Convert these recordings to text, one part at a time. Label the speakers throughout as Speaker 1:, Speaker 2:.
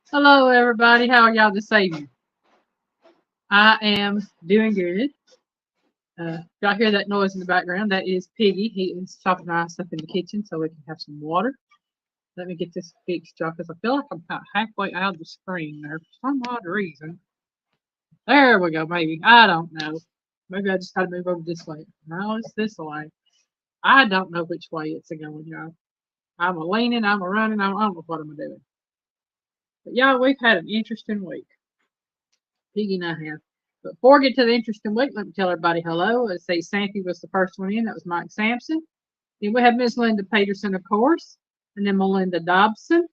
Speaker 1: Hello, everybody. How are y'all this evening? I am doing good. Y'all hear that noise in the background? That is Piggy. He is chopping our stuff in the kitchen so we can have some water. Let me get this fixed, y'all, because I feel like I'm about halfway out of the screen there for some odd reason. There we go, maybe. I don't know. Maybe I just got to move over this way. No, it's this way. I don't know which way it's going, y'all. I'm a leaning, I'm a running, I don't know what I'm doing. But y'all, we've had an interesting week. Piggy and I have. But before we get to the interesting week, let me tell everybody hello. Let's say Santy was the first one in. That was Mike Sampson. Then we have Miss Linda Peterson, of course. And then Melinda Dobson.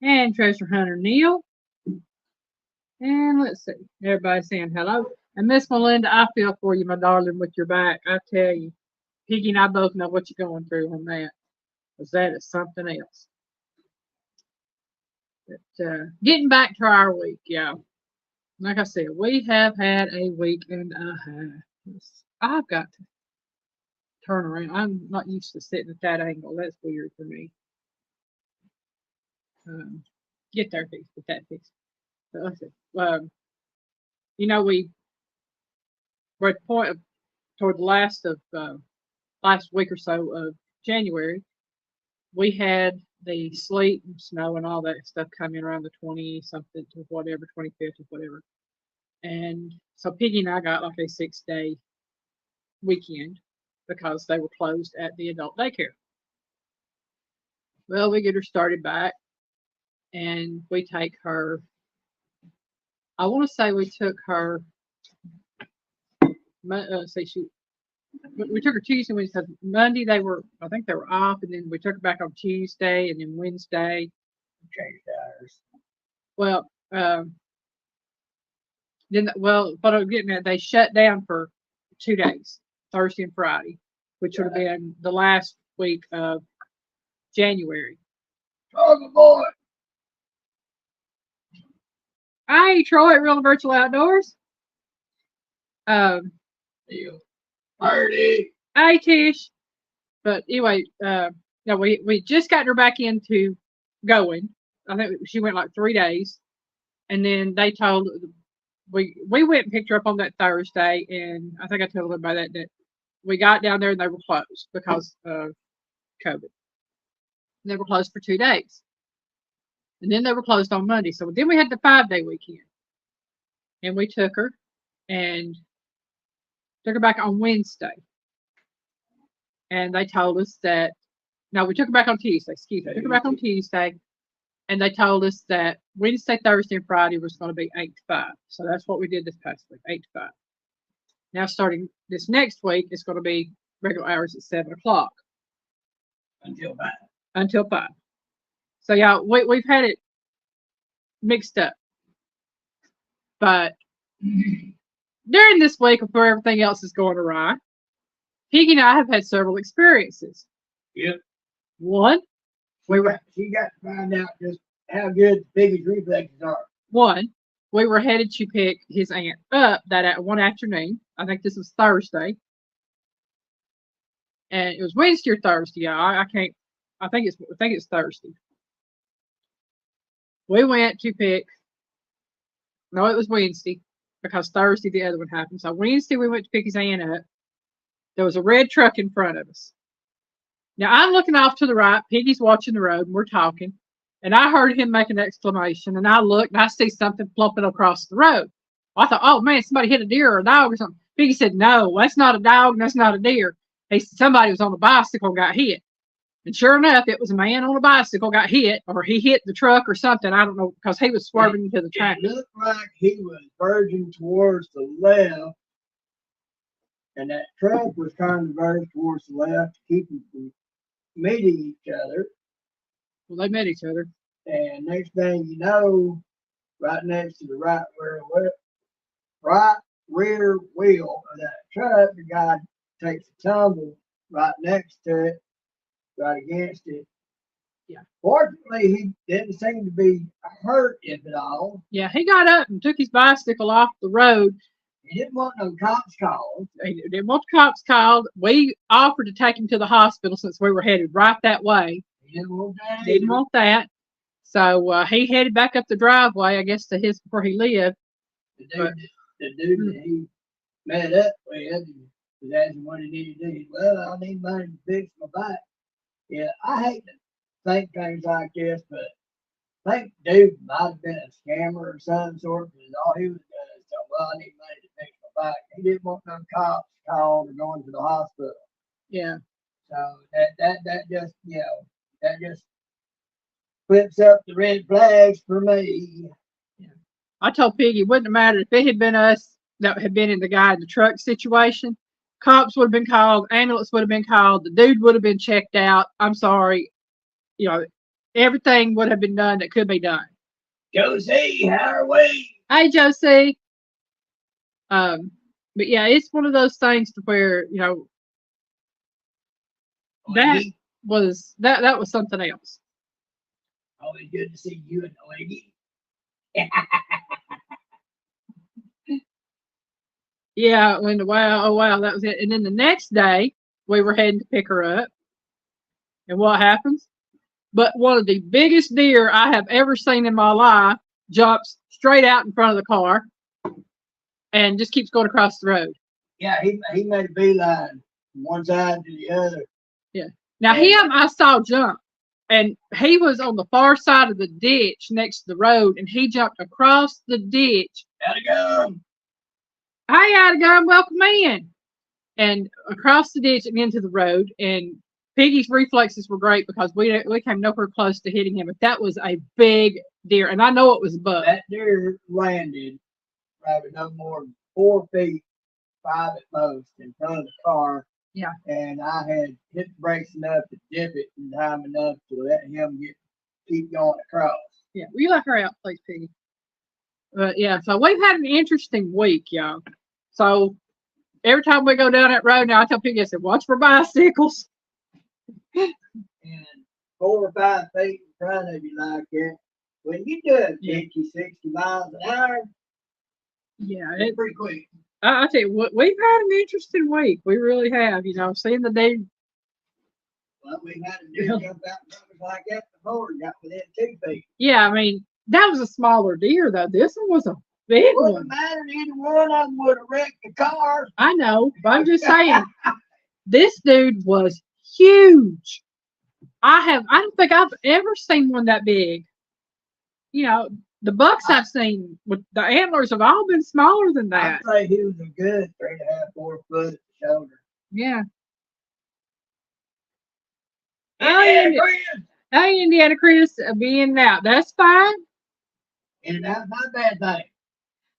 Speaker 1: And Treasure Hunter Neal. And let's see. Everybody saying hello. And Miss Melinda, I feel for you, my darling, with your back. I tell you. Piggy and I both know what you're going through on that. Because that is something else. But getting back to our week, y'all. Like I said, we have had a week and a half. I've got to turn around. I'm not used to sitting at that angle. That's weird for me. Get there, fixed. Get that fixed. But let's see. We're at the point of, toward the last week or so of January. We had the sleet and snow and all that stuff coming around the 20 something to whatever, 25th or whatever. And so Piggy and I got like a 6-day weekend because they were closed at the adult daycare. Well, we get her started back and we take her. I want to say we took her. We took her Tuesday, Wednesday, Monday. I think they were off, and then we took her back on Tuesday, and then Wednesday.
Speaker 2: Changed hours.
Speaker 1: Well, what I'm getting at, they shut down for 2 days, Thursday and Friday, which would have been the last week of January.
Speaker 2: Oh, boy.
Speaker 1: Hi, Troy at Real Virtual Outdoors.
Speaker 2: Party.
Speaker 1: Hi, Tish. But anyway, we just got her back into going. I think she went like 3 days, and then they told we went and picked her up on that Thursday, and I think I told everybody that we got down there and they were closed because of COVID. They were closed for 2 days, and then they were closed on Monday. So then we had the 5-day weekend, and we took her back on Wednesday, and they told us that. No, we took her back on Tuesday. Excuse me, took her back on Tuesday. And they told us that Wednesday, Thursday, and Friday was going to be 8 to 5. So that's what we did this past week, 8 to 5. Now, starting this next week, it's going to be regular hours at 7 o'clock. Until 5. So, yeah, we've had it mixed up. But during this week, before everything else is going awry, Piggy and I have had several experiences.
Speaker 2: Yep.
Speaker 1: One,
Speaker 2: she got to find out just how good the Piggy's reflexes are.
Speaker 1: One, we were headed to pick his aunt up that one afternoon. I think this was Thursday. And it was Wednesday or Thursday. I can't. I think it's Thursday. We went to pick. No, it was Wednesday because Thursday the other one happened. So Wednesday we went to pick his aunt up. There was a red truck in front of us. Now I'm looking off to the right. Piggy's watching the road, and we're talking. And I heard him make an exclamation, and I looked, and I see something plumping across the road. I thought, oh man, somebody hit a deer or a dog or something. Piggy said, no, that's not a dog, and that's not a deer. He said somebody was on a bicycle and got hit. And sure enough, it was a man on a bicycle got hit, or he hit the truck or something. I don't know, because he was swerving into the traffic.
Speaker 2: It looked like he was verging towards the left, and that truck was trying to verge towards the left to keep them from meeting each other.
Speaker 1: Well, they met each other.
Speaker 2: And next thing you know, right next to the right rear wheel of that truck, the guy takes a tumble right next to it, right against it.
Speaker 1: Yeah.
Speaker 2: Fortunately, he didn't seem to be hurt, if at all.
Speaker 1: Yeah, he got up and took his bicycle off the road.
Speaker 2: He didn't want no cops called.
Speaker 1: He didn't want the cops called. We offered to take him to the hospital since we were headed right that way.
Speaker 2: He didn't want that.
Speaker 1: Didn't want that. So he headed back up the driveway, I guess, to his where he lived.
Speaker 2: The
Speaker 1: But
Speaker 2: dude that he met up with was asking what he needed to do. He said, well, I need money to fix my bike. Yeah, I hate to think things like this, but I think the dude might have been a scammer of some sort, because all he was doing is saying, well, I need money to fix my bike. He didn't want no cops called or going to the hospital.
Speaker 1: yeah,
Speaker 2: So that just, that just flips up the red flags for me.
Speaker 1: I told Piggy it wouldn't have mattered if it had been us that had been in the guy in the truck situation. Cops would have been called, ambulance would have been called, the dude would have been checked out. I'm sorry, you know, everything would have been done that could be done.
Speaker 2: Josie, how are we?
Speaker 1: Hey, Josie. But yeah, it's one of those things to where that that was something else.
Speaker 2: Always good to see you and the lady.
Speaker 1: Yeah, when wow, oh wow, that was it. And then the next day we were heading to pick her up, and what happens? But one of the biggest deer I have ever seen in my life jumps straight out in front of the car and just keeps going across the road.
Speaker 2: Yeah, he made a beeline from one side to the other.
Speaker 1: Yeah. Now
Speaker 2: And
Speaker 1: him I saw jump, and he was on the far side of the ditch next to the road, and he jumped across the ditch.
Speaker 2: how'd it go?
Speaker 1: Hey, out of gun, welcome in, and across the ditch and into the road. And Piggy's reflexes were great because we came nowhere close to hitting him. But that was a big deer, and I know it was a buck.
Speaker 2: That deer landed probably no more than 4 feet, 5 at most, in front of the car.
Speaker 1: Yeah.
Speaker 2: And I had hit the brakes enough to dip it in time enough to let him keep going across.
Speaker 1: Yeah, will you let her out, please, Piggy? But yeah, so we've had an interesting week, y'all. So every time we go down that road now, I tell Piggy, I said, watch for bicycles.
Speaker 2: And 4 or 5 feet in front of you like that, when you do it 50, 60 miles an hour,
Speaker 1: yeah,
Speaker 2: it's pretty quick.
Speaker 1: I tell you what, we've had an interesting week. We really have, seeing the day.
Speaker 2: Well, we've had a deer jump out in front of us like that before and got within 2 feet.
Speaker 1: Yeah, I mean, that was a smaller deer, though. This one was a big one.
Speaker 2: Wouldn't matter, either one of them would have wrecked the car.
Speaker 1: I know, but I'm just saying, this dude was huge. I don't think I've ever seen one that big. The bucks I've seen with the antlers have all been smaller than that.
Speaker 2: I'd say he was a good 3.5, 4 foot at the shoulder.
Speaker 1: Yeah.
Speaker 2: Hey,
Speaker 1: Indiana Chris being out. That's fine.
Speaker 2: And that's not a bad thing.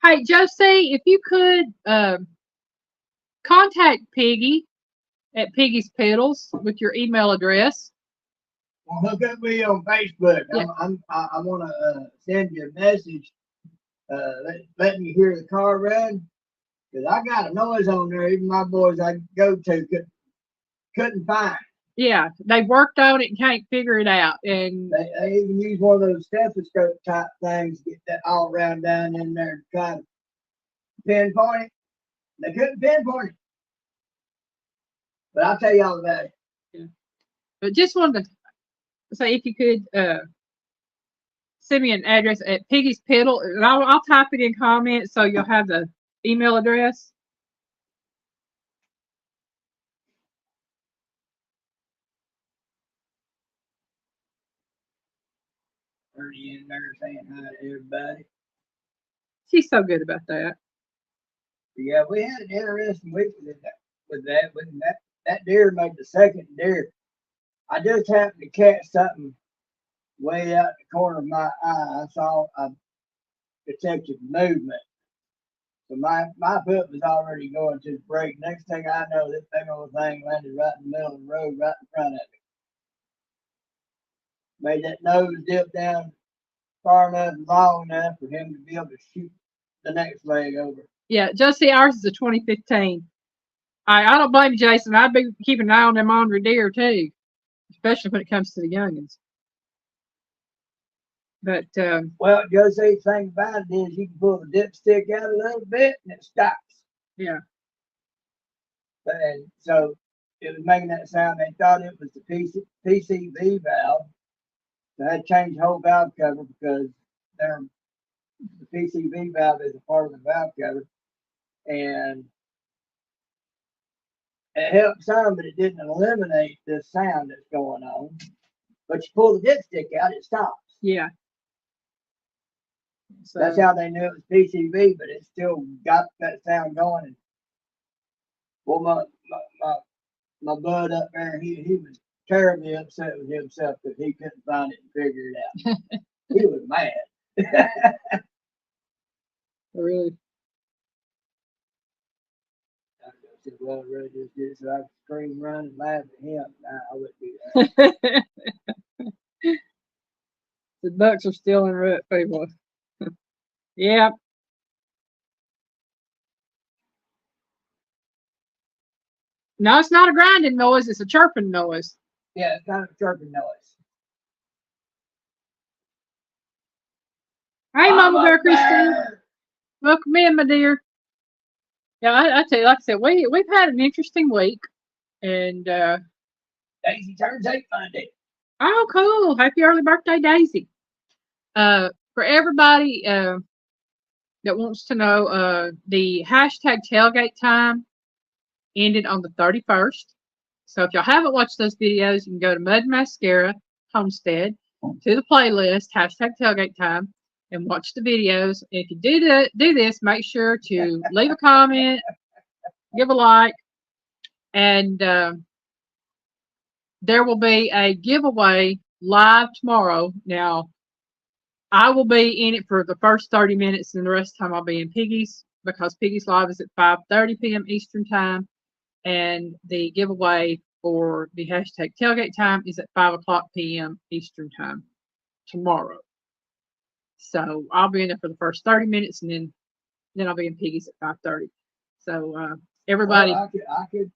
Speaker 1: Hey, Josie, if you could contact Piggy at Piggy's Pedals with your email address.
Speaker 2: Well, hook up with me on Facebook.
Speaker 1: Yeah.
Speaker 2: I want to send you a message letting you hear the car run. Because I got a noise on there. Even my boys I go to couldn't find.
Speaker 1: Yeah, they worked on it and can't figure it out. And
Speaker 2: they even use one of those stethoscope type things to get that all around down in there to try to pinpoint it. They couldn't pinpoint it. But I'll tell you all about it.
Speaker 1: Yeah. But just wanted to say if you could send me an address at Piggy's Pedal, and I'll type it in comments so you'll have the email address.
Speaker 2: Ernie in there saying hi to everybody.
Speaker 1: She's so good about that.
Speaker 2: Yeah, we had an interesting week with that. When that deer made the second deer, I just happened to catch something way out the corner of my eye. I detected movement. So my foot was already going to the brake. Next thing I know, this big old thing landed right in the middle of the road, right in front of me. Made that nose dip down far enough and long enough for him to be able to shoot the next leg over.
Speaker 1: Yeah, Josie, ours is a 2015. I don't blame you, Jason. I'd be keeping an eye on them ornery deer too, especially when it comes to the youngins. But
Speaker 2: well, Josie, the thing about it is you can pull the dipstick out a little bit and it stops.
Speaker 1: Yeah.
Speaker 2: And so it was making that sound. They thought it was the PCV valve. So I had to change the whole valve cover because their the PCV valve is a part of the valve cover, and it helped some, but it didn't eliminate the sound that's going on. But you pull the dipstick out, it stops.
Speaker 1: Yeah. So
Speaker 2: That's how they knew it was PCV, but it still got that sound going. And well, my bud up there, he was terribly upset with himself because he couldn't find it and figure it out. He was mad.
Speaker 1: really.
Speaker 2: I said, well, I really just did it so I could scream, run, and laugh at him. Nah, I wouldn't do that.
Speaker 1: The ducks are still in rut, people. Yeah. No, it's not a grinding noise. It's a chirping noise.
Speaker 2: Yeah, it's kind of a chirping noise.
Speaker 1: Hey, Mama
Speaker 2: I'm
Speaker 1: Bear
Speaker 2: a
Speaker 1: Christine.
Speaker 2: bear.
Speaker 1: Welcome in, my dear. Yeah, I tell you, like I said, we've had an interesting week, and
Speaker 2: Daisy turns 8 Monday.
Speaker 1: oh, cool! Happy early birthday, Daisy. For everybody that wants to know, the hashtag tailgate time ended on the 31st. So if y'all haven't watched those videos, you can go to Mud Mascara Homestead to the playlist hashtag tailgate time and watch the videos. If you do this, make sure to leave a comment, give a like, and there will be a giveaway live tomorrow. Now, I will be in it for the first 30 minutes, and the rest of the time I'll be in Piggy's because Piggy's Live is at 5:30 p.m. Eastern Time, and the giveaway for the hashtag tailgate time is at 5 o'clock p.m. Eastern Time tomorrow. So I'll be in there for the first 30 minutes, and then I'll be in Piggy's at 5:30. So everybody,
Speaker 2: Well, I could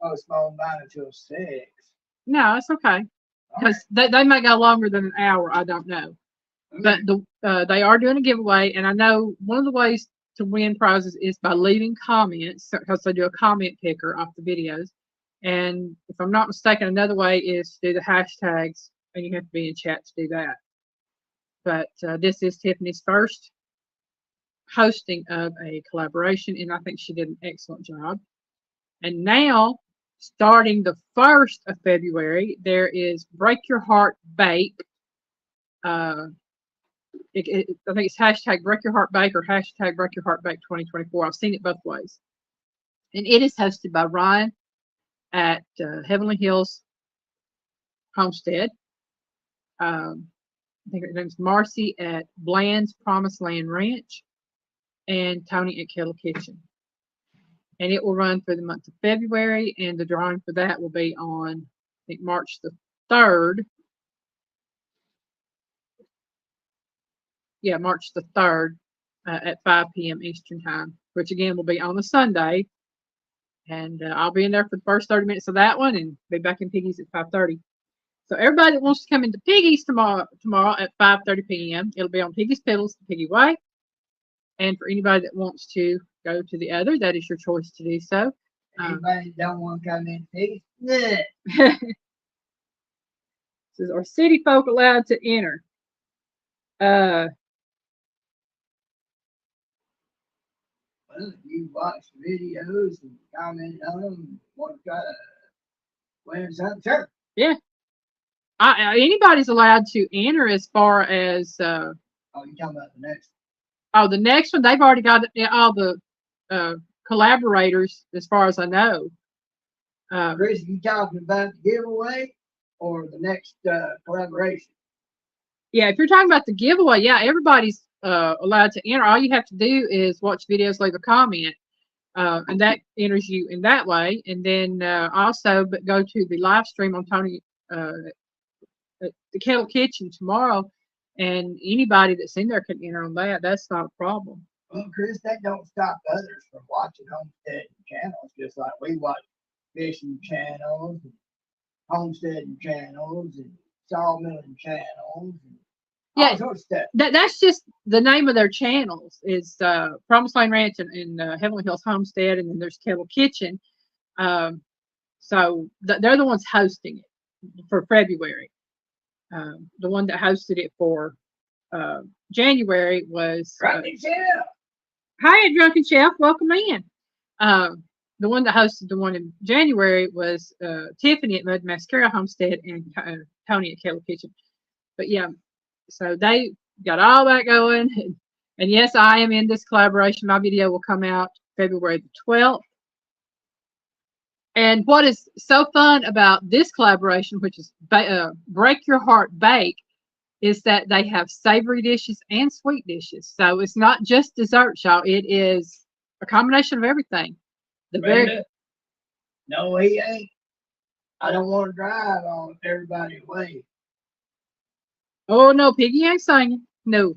Speaker 2: postpone mine until 6.
Speaker 1: no, it's okay because they may go longer than an hour. I don't know. But they are doing a giveaway, and I know one of the ways to win prizes is by leaving comments because they do a comment picker off the videos. And if I'm not mistaken, another way is to do the hashtags, and you have to be in chat to do that. But this is Tiffany's first hosting of a collaboration, and I think she did an excellent job. And now, starting the 1st of February, there is Break Your Heart Bake. I think it's hashtag Break Your Heart Bake or hashtag Break Your Heart Bake 2024. I've seen it both ways. And it is hosted by Ryan at Heavenly Hills Homestead. I think her name's Marcy at Bland's Promised Land Ranch and Tony at Kettle Kitchen. And it will run for the month of February, and the drawing for that will be on, I think, March the 3rd. Yeah, March the 3rd at 5 p.m. Eastern Time, which again will be on a Sunday. And I'll be in there for the first 30 minutes of that one and be back in Piggy's at 5:30. So everybody that wants to come into Piggy's tomorrow at 5:30 p.m., it'll be on Piggy's Pedals the Piggy Way. And for anybody that wants to go to the other, that is your choice to do so.
Speaker 2: Anybody that don't want to come in Piggy's?
Speaker 1: Says, are city folk allowed to enter?
Speaker 2: Well, if you watch videos and comment on them, want to try to win something, sure.
Speaker 1: Yeah. Anybody's allowed to enter as far as.
Speaker 2: Oh, you're talking about the next one?
Speaker 1: Oh, the next one, they've already got all the collaborators, as far as I know.
Speaker 2: Chris, you talking about the giveaway or the next collaboration?
Speaker 1: Yeah, if you're talking about the giveaway, yeah, everybody's allowed to enter. All you have to do is watch videos, leave a comment, and that enters you in that way. And then also, but go to the live stream on Tony at the Kettle Kitchen tomorrow, and anybody that's in there can enter on that. That's not a problem.
Speaker 2: Well, Chris, that don't stop others from watching homesteading channels, just like we watch fishing channels, and homesteading channels, and sawmilling channels, and all sorts of stuff.
Speaker 1: That's just the name of their channels is Promised Land Ranch and Heavenly Hills Homestead, and then there's Kettle Kitchen. So they're the ones hosting it for February. The one that hosted it for January was
Speaker 2: Drunken Chef.
Speaker 1: Hi, Drunken Chef. Welcome in. The one that hosted the one in January was Tiffany at Mud Mascara Homestead and Tony at Kettle Kitchen. But yeah, so they got all that going. And yes, I am in this collaboration. My video will come out February the 12th. And what is so fun about this collaboration, which is Break Your Heart Bake, is that they have savory dishes and sweet dishes. So it's not just desserts, y'all. It is a combination of everything.
Speaker 2: No, he ain't. I don't want to drive on everybody way.
Speaker 1: Oh no, Piggy ain't singing. No.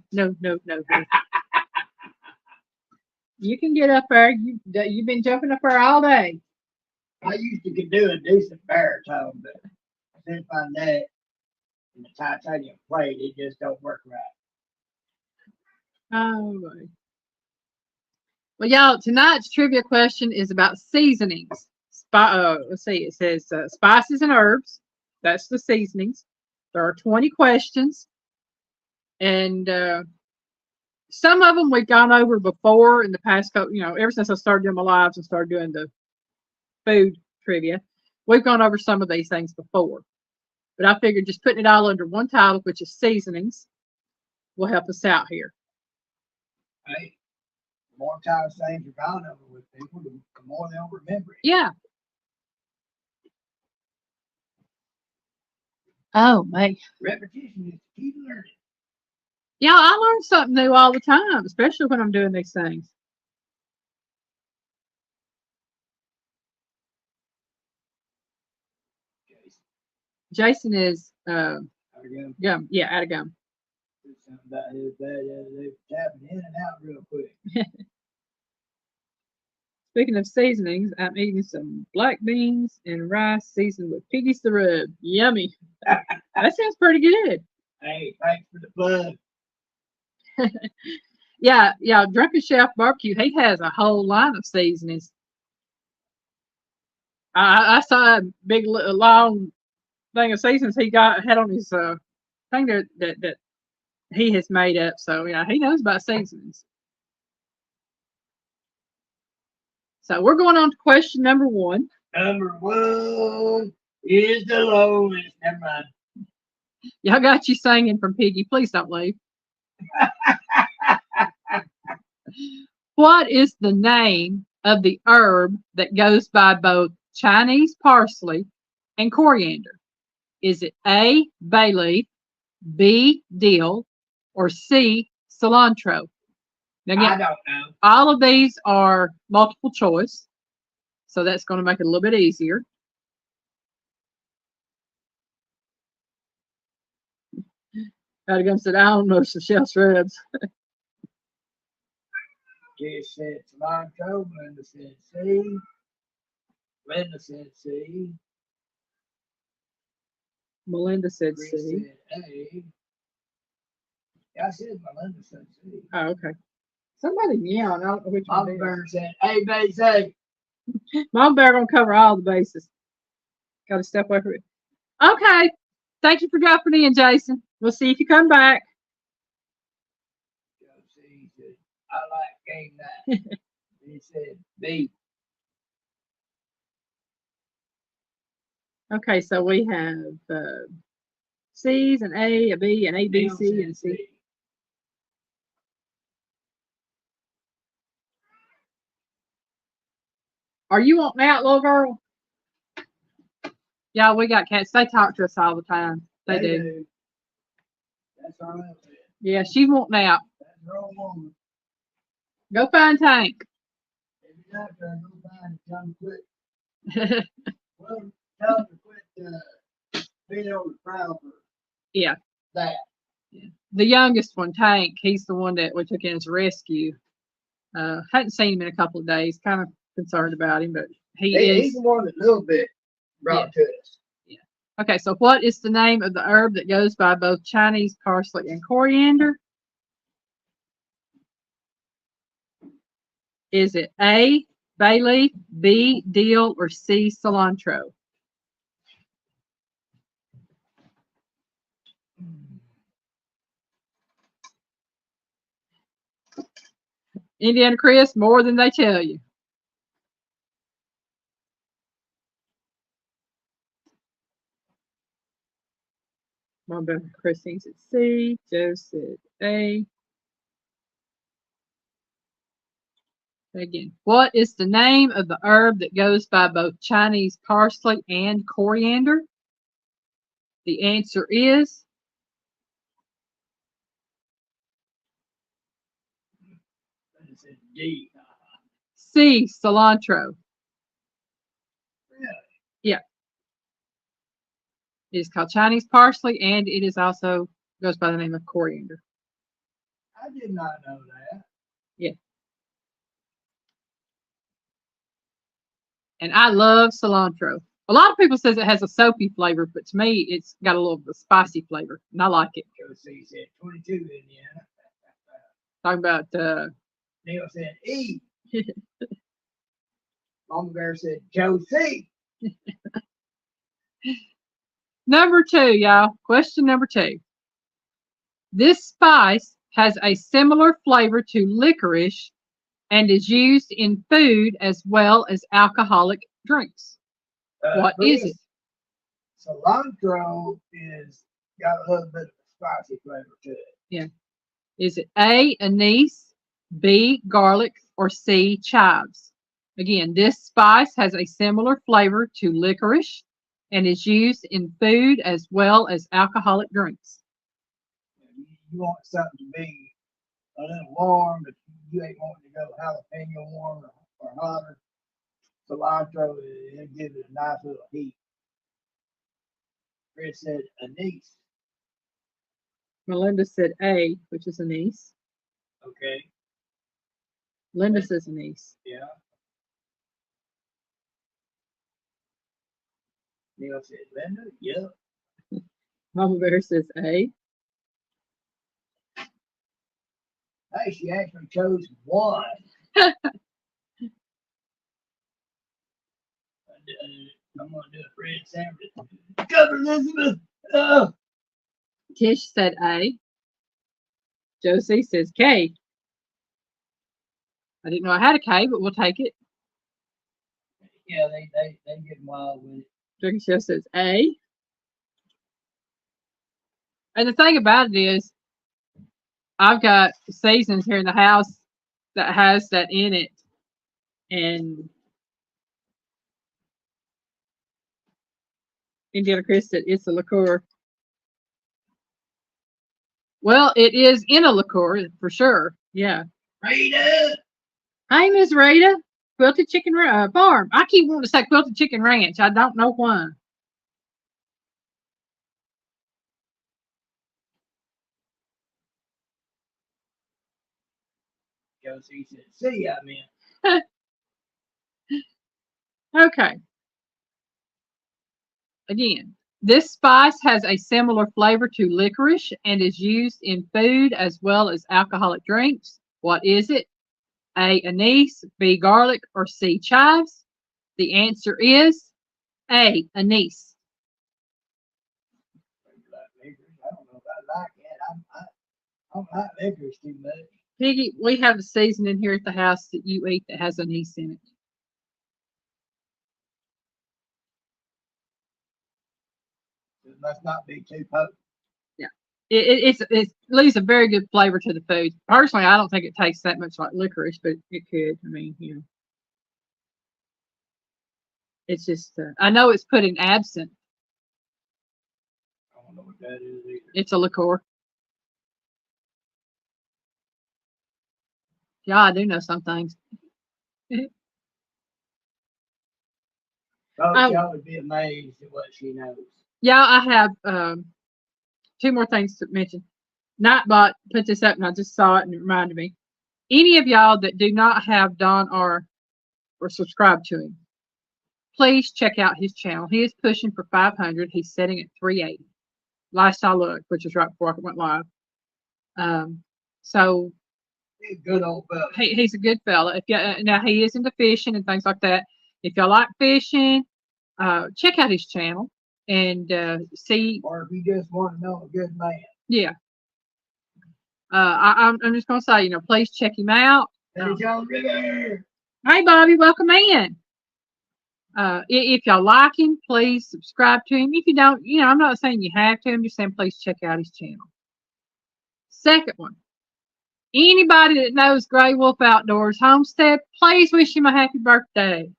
Speaker 1: You can get up there. You've been jumping up there all day.
Speaker 2: I used to do a decent baritone, but since my neck and the titanium plate, it just don't work right.
Speaker 1: Oh, boy. Well, y'all, tonight's trivia question is about seasonings. Let's see, it says spices and herbs. That's the seasonings. There are 20 questions. And some of them we've gone over before in the past couple, ever since I started doing my lives and started doing the food trivia. We've gone over some of these things before. But I figured just putting it all under one title, which is seasonings, will help us out here.
Speaker 2: Hey, the more times things are gone over with people, the more they'll remember it.
Speaker 1: Yeah. Oh, man.
Speaker 2: Repetition is the key to learning.
Speaker 1: Yeah, I learn something new all the time, especially when I'm doing these things. Jason is
Speaker 2: Out of gum.
Speaker 1: gum. Yeah, out of gum.
Speaker 2: There's something about his bad. They're tapping in and out real quick.
Speaker 1: Speaking of seasonings, I'm eating some black beans and rice seasoned with Piggy's the Rub. Yummy. That sounds pretty good.
Speaker 2: Hey, thanks for the plug.
Speaker 1: Yeah, Drunken Chef Barbecue, he has a whole line of seasonings. I saw a big, long thing of seasonings he had on his thing there that he has made up. So, yeah, he knows about seasonings. So we're going on to question number 1.
Speaker 2: Number 1 is the lowest. Never mind.
Speaker 1: Y'all got you singing from Piggy. Please don't leave. What is the name of the herb that goes by both Chinese parsley and coriander? Is it A, bay leaf, B, dill, or C, cilantro? Now,
Speaker 2: I don't know.
Speaker 1: all of these are multiple choice, so that's going to make it a little bit easier. Adam said, I don't know, Shell Shrubs.
Speaker 2: Jay said cilantro, Linda said C. Linda said C.
Speaker 1: Melinda said
Speaker 2: Chris
Speaker 1: C.
Speaker 2: said A. Yeah, I said Melinda said C.
Speaker 1: Oh, okay. Somebody meowing. I don't know which one.
Speaker 2: Mama Bear said A, B, C.
Speaker 1: Mama Bear gonna cover all the bases. Got to step away from it. Okay. Thank you for dropping in, Jason. We'll see if you come back.
Speaker 2: C said, I like game night. He said B.
Speaker 1: Okay, so we have C's and A B, and A, B,
Speaker 2: Neil
Speaker 1: C,
Speaker 2: said
Speaker 1: and C. Are you wanting out, little girl? Yeah, we got cats. They talk to us all the time. They do.
Speaker 2: That's all right.
Speaker 1: Yeah, she's wanting out.
Speaker 2: That's her old woman.
Speaker 1: Go find Tank.
Speaker 2: If you're not there, go find John quit. Well, tell him to quit being on the prowl for
Speaker 1: Yeah.
Speaker 2: that.
Speaker 1: Yeah. The youngest one, Tank, he's the one that we took in as a rescue. Hadn't seen him in a couple of days. Kind of concerned about him, but
Speaker 2: He's the one that little bit brought to us.
Speaker 1: Yeah. Okay, so what is the name of the herb that goes by both Chinese parsley and coriander? Is it A, bay leaf, B, dill, or C, cilantro? Indiana Chris, more than they tell you. Christine said C. Joe said A. Again, what is the name of the herb that goes by both Chinese parsley and coriander? The answer is
Speaker 2: D.
Speaker 1: C. Cilantro.
Speaker 2: Really?
Speaker 1: Yeah. It is called Chinese parsley, and it is also goes by the name of coriander.
Speaker 2: I did not know that.
Speaker 1: Yeah. And I love cilantro. A lot of people says it has a soapy flavor, but to me, it's got a little bit of spicy flavor, and I like it.
Speaker 2: Joe C said 22, Indiana.
Speaker 1: Talking about
Speaker 2: Neil said E. Mama Bear said Joe C.
Speaker 1: Number 2, y'all. Question number 2. This spice has a similar flavor to licorice and is used in food as well as alcoholic drinks. What is it?
Speaker 2: Cilantro is got a little bit of a spicy flavor to it.
Speaker 1: Yeah. Is it A, anise, B, garlic, or C, chives? Again, this spice has a similar flavor to licorice and is used in food as well as alcoholic drinks.
Speaker 2: You want something to be a little warm, but you ain't wanting to go jalapeno warm or hotter. Cilantro, it'll give it a nice little heat. Chris said anise.
Speaker 1: Melinda said A, which is anise.
Speaker 2: Okay.
Speaker 1: Linda says anise.
Speaker 2: Yeah. Neil said Linda. Yep.
Speaker 1: Mama Bear says A.
Speaker 2: Hey, she actually chose one. I'm gonna do a Fred Sanford. Cover Elizabeth. Oh.
Speaker 1: Tish said A. Josie says K. I didn't know I had a K, but we'll take it.
Speaker 2: Yeah, they get wild with it.
Speaker 1: Drinking Show says A. And the thing about it is, I've got seasons here in the house that has that in it. And Indiana Chris said it's a liqueur. Well, it is in a liqueur for sure. Yeah.
Speaker 2: Rita.
Speaker 1: Hi, Miss Rita. Quilted Chicken Farm. I keep wanting to say Quilted Chicken Ranch. I don't know why.
Speaker 2: Josie said, "See, I mean."
Speaker 1: Okay. Again, this spice has a similar flavor to licorice and is used in food as well as alcoholic drinks. What is it? A, anise, B, garlic, or C, chives? The answer is A, anise.
Speaker 2: I don't know if I like it. I don't like licorice too much.
Speaker 1: Piggy, we have a seasoning here at the house that you eat that has anise in it.
Speaker 2: It must not be too potent.
Speaker 1: Yeah. It leaves a very good flavor to the food. Personally, I don't think it tastes that much like licorice, but it could. I mean, you know. It's just, I know it's put in absinthe.
Speaker 2: I don't know what that is either.
Speaker 1: It's a liqueur. Yeah, I do know some things.
Speaker 2: Y'all would be amazed at what she knows.
Speaker 1: Yeah, I have 2 more things to mention. Nightbot put this up and I just saw it and it reminded me. Any of y'all that do not have Don R or subscribe to him, please check out his channel. He is pushing for 500. He's sitting at 380. Last I looked, which is right before I went live. So
Speaker 2: He's a good old fella.
Speaker 1: he's a good fella. If now he is into fishing and things like that. If y'all like fishing, check out his channel and see.
Speaker 2: Or if you just want to know a good man.
Speaker 1: Yeah. I'm just gonna say, please check him out.
Speaker 2: Betty Jones River.
Speaker 1: Hey, Bobby, welcome in. If y'all like him, please subscribe to him. If you don't, I'm not saying you have to. I'm just saying please check out his channel. Second one. Anybody that knows Gray Wolf Outdoors Homestead, please wish him a happy birthday.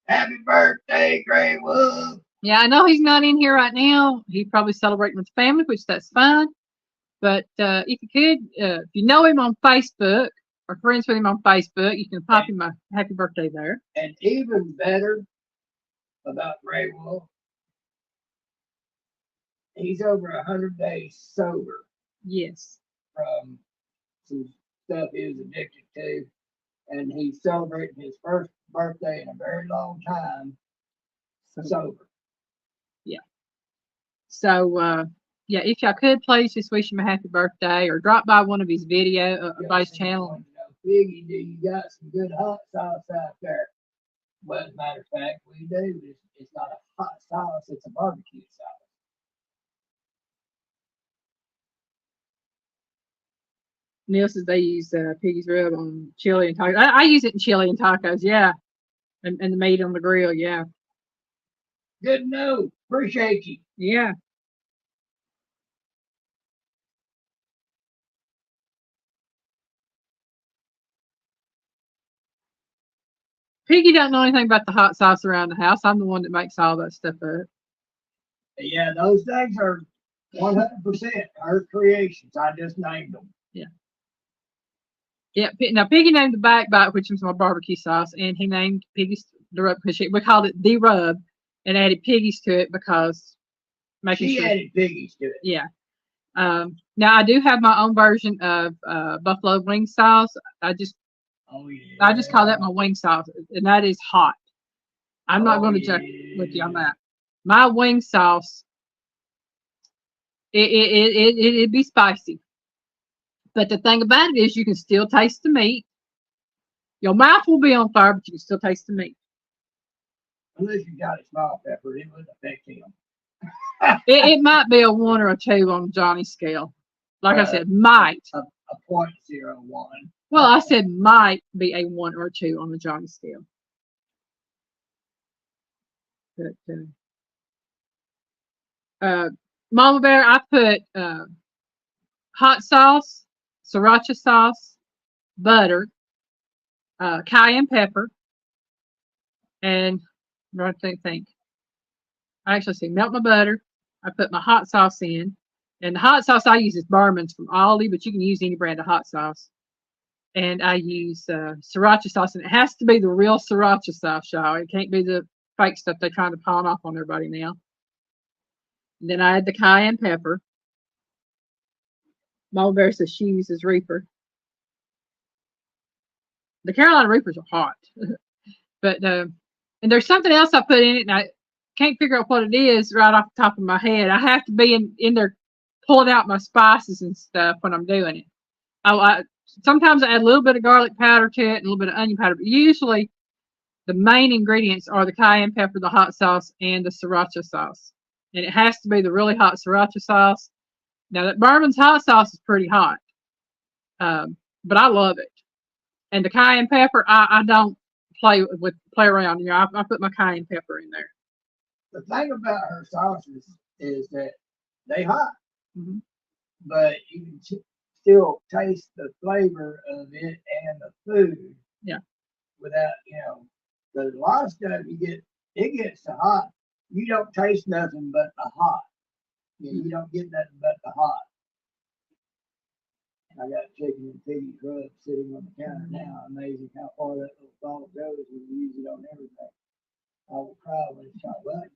Speaker 2: Happy birthday, Gray Wolf.
Speaker 1: Yeah, I know he's not in here right now. He's probably celebrating with the family, which that's fine. But if you could, if you know him on Facebook or friends with him on Facebook, you can pop him a happy birthday there.
Speaker 2: And even better about Gray Wolf, he's over 100 days sober.
Speaker 1: Yes.
Speaker 2: From some stuff he was addicted to, and he's celebrating his first birthday in a very long time sober.
Speaker 1: Yeah. So, yeah, if y'all could please just wish him a happy birthday or drop by one of his by his channel.
Speaker 2: Piggy, do you got some good hot sauce out there? Well, as a matter of fact, we do. It's not a hot sauce, it's a barbecue sauce.
Speaker 1: Neil says they use Piggy's rub on chili and tacos. I use it in chili and tacos, yeah. And the meat on the grill, yeah.
Speaker 2: Good to know. Appreciate you.
Speaker 1: Yeah. Piggy don't know anything about the hot sauce around the house. I'm the one that makes all that stuff up.
Speaker 2: Yeah, those things are 100% her creations. I just named them.
Speaker 1: Yeah. Yeah. Now Piggy named the back bite, which is my barbecue sauce, and he named Piggy's the rub. We called it the rub, and added Piggy's to it because
Speaker 2: she added Piggy's to it.
Speaker 1: Yeah. Now I do have my own version of buffalo wing sauce. I just call that my wing sauce, and that is hot. I'm not going to check with you on that. My wing sauce, it'd be spicy. But the thing about it is you can still taste the meat. Your mouth will be on fire, but you can still taste the meat.
Speaker 2: Unless you got a small pepper, it wouldn't affect him.
Speaker 1: It might be a 1 or a 2 on Johnny's scale. Like I said, might.
Speaker 2: A 0.01.
Speaker 1: Well, I said might be a 1 or a 2 on the Johnny scale. But, Mama Bear, I put hot sauce, sriracha sauce, butter, cayenne pepper, and what do I think? I actually say melt my butter. I put my hot sauce in, and the hot sauce I use is Barman's from Aldi, but you can use any brand of hot sauce. And I use sriracha sauce, and it has to be the real sriracha sauce, y'all. It can't be the fake stuff they're trying to pawn off on everybody now. And then I add the cayenne pepper. Mama Bear says she uses Reaper. The Carolina Reapers are hot. But, and there's something else I put in it, and I can't figure out what it is right off the top of my head. I have to be in there pulling out my spices and stuff when I'm doing it. Sometimes I add a little bit of garlic powder to it and a little bit of onion powder, but usually the main ingredients are the cayenne pepper, the hot sauce, and the sriracha sauce. And it has to be the really hot sriracha sauce. Now, that Bourbon's hot sauce is pretty hot, but I love it. And the cayenne pepper, I don't play around. I put my cayenne pepper in there.
Speaker 2: The thing about her sauces is that they hot, but you can still taste the flavor of it and the food.
Speaker 1: Yeah.
Speaker 2: Without, there's a lot of stuff it gets so hot, you don't taste nothing but the hot. You don't get nothing but the hot. I got chicken and piggy rub sitting on the counter now. Amazing how far that little bottle goes when you use it on everything. I will cry when it's shot right.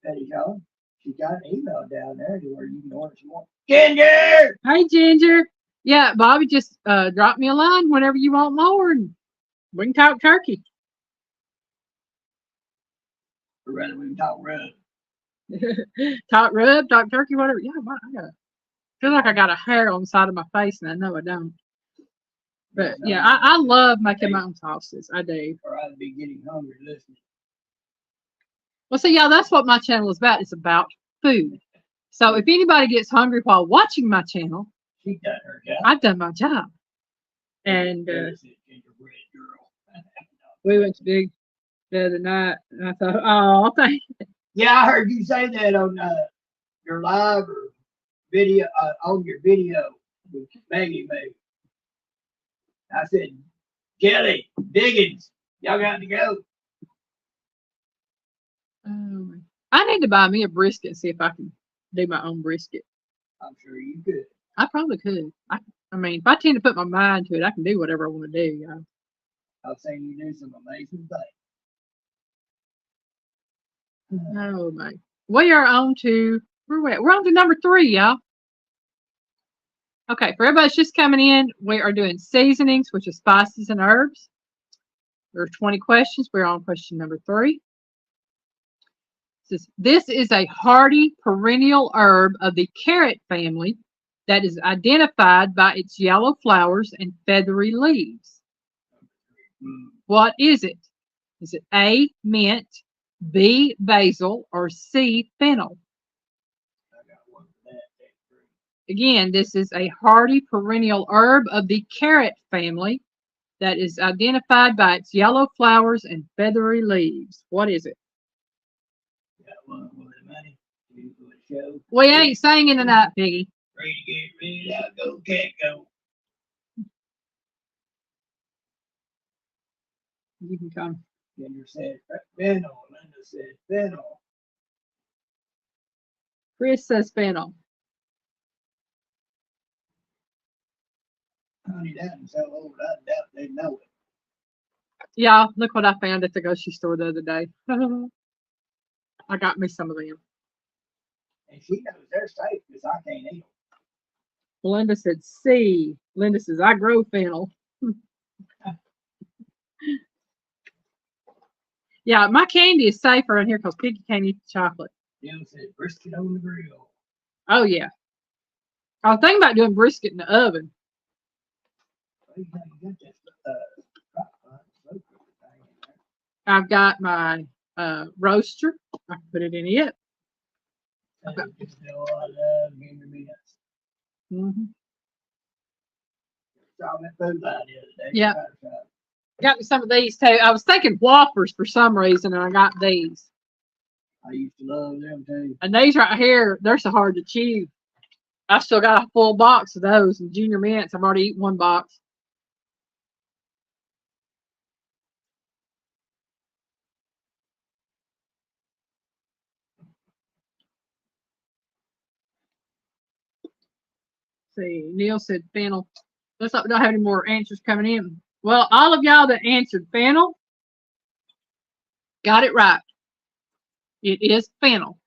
Speaker 2: Betty Jones, she got an email down there where you can order some more. Ginger!
Speaker 1: Hey, Ginger. Yeah, Bobby, just drop me a line whenever you want more, and we can talk turkey.
Speaker 2: Or rather, we can talk rub.
Speaker 1: Talk rub, talk turkey, whatever. Yeah, I feel like I got a hair on the side of my face, and I know I don't. But yeah, I love making my own sauces. I do.
Speaker 2: Or I'd be getting hungry listening.
Speaker 1: Well, see, yeah, that's what my channel is about. It's about food. So if anybody gets hungry while watching my channel,
Speaker 2: she done her job.
Speaker 1: I've done my job. And
Speaker 2: There's a gingerbread girl.
Speaker 1: we went to Big the other night, and I thought, oh, thank
Speaker 2: Yeah, I heard you say that on your live or video, on your video with Maggie made. I said, Kelly, Diggins, y'all got to go.
Speaker 1: I need to buy me a brisket and see if I can do my own brisket.
Speaker 2: I'm sure you could.
Speaker 1: I probably could. I mean, if I tend to put my mind to it, I can do whatever I want to do. You know?
Speaker 2: I've seen you do some amazing things.
Speaker 1: Oh my! We are on to where we at? We're on to number 3, y'all. Okay, for everybody's just coming in, we are doing seasonings, which is spices and herbs. There are 20 questions. We're on question number 3. This is a hardy perennial herb of the carrot family that is identified by its yellow flowers and feathery leaves. What is it? Is it A, mint, B, basil, or C, fennel? Again, this is a hardy perennial herb of the carrot family that is identified by its yellow flowers and feathery leaves. What is it? We ain't singing tonight, Piggy.
Speaker 2: Ready to get ready out, go, cat, go.
Speaker 1: You can come.
Speaker 2: Ginger said fennel. Linda said fennel.
Speaker 1: Chris says fennel.
Speaker 2: Honey, that is so old, I doubt they know it.
Speaker 1: Yeah, look what I found at the grocery store the other day. I got me some of them.
Speaker 2: And she knows they're safe because I can't eat them.
Speaker 1: Linda said C. Linda says, I grow fennel. Yeah, my candy is safe around here because Piggy can't eat the chocolate.
Speaker 2: Jim said brisket on the grill.
Speaker 1: Oh, yeah. I was thinking about doing brisket in the oven. I've got my roaster. I can put it in it.
Speaker 2: I love ginger mints.
Speaker 1: Mm-hmm.
Speaker 2: Saw that food line the other day.
Speaker 1: Yeah. Got me some of these too. I was thinking Whoppers for some reason, and I got these.
Speaker 2: I used to love them too.
Speaker 1: And these right here, they're so hard to chew. I still got a full box of those. And Junior Mints, I've already eaten one box. See, Neil said fennel. Looks like we don't have any more answers coming in. Well, all of y'all that answered fennel got it right. It is fennel.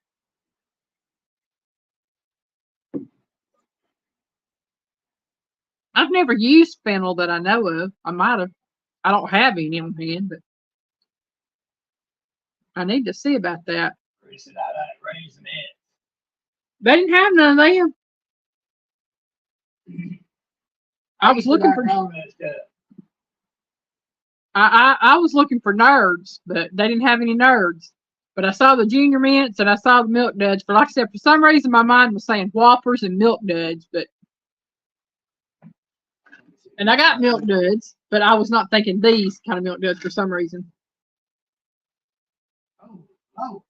Speaker 1: I've never used fennel that I know of. I might have. I don't have any on hand, but I need to see about that.
Speaker 2: Chris said I like raisinets.
Speaker 1: They didn't have none of them. I was looking for. I was looking for nerds, but they didn't have any nerds. But I saw the Junior Mints and I saw the Milk Duds. But like I said, for some reason my mind was saying Whoppers and Milk Duds. And I got Milk Duds, but I was not thinking these kind of Milk Duds for some reason.
Speaker 2: Oh.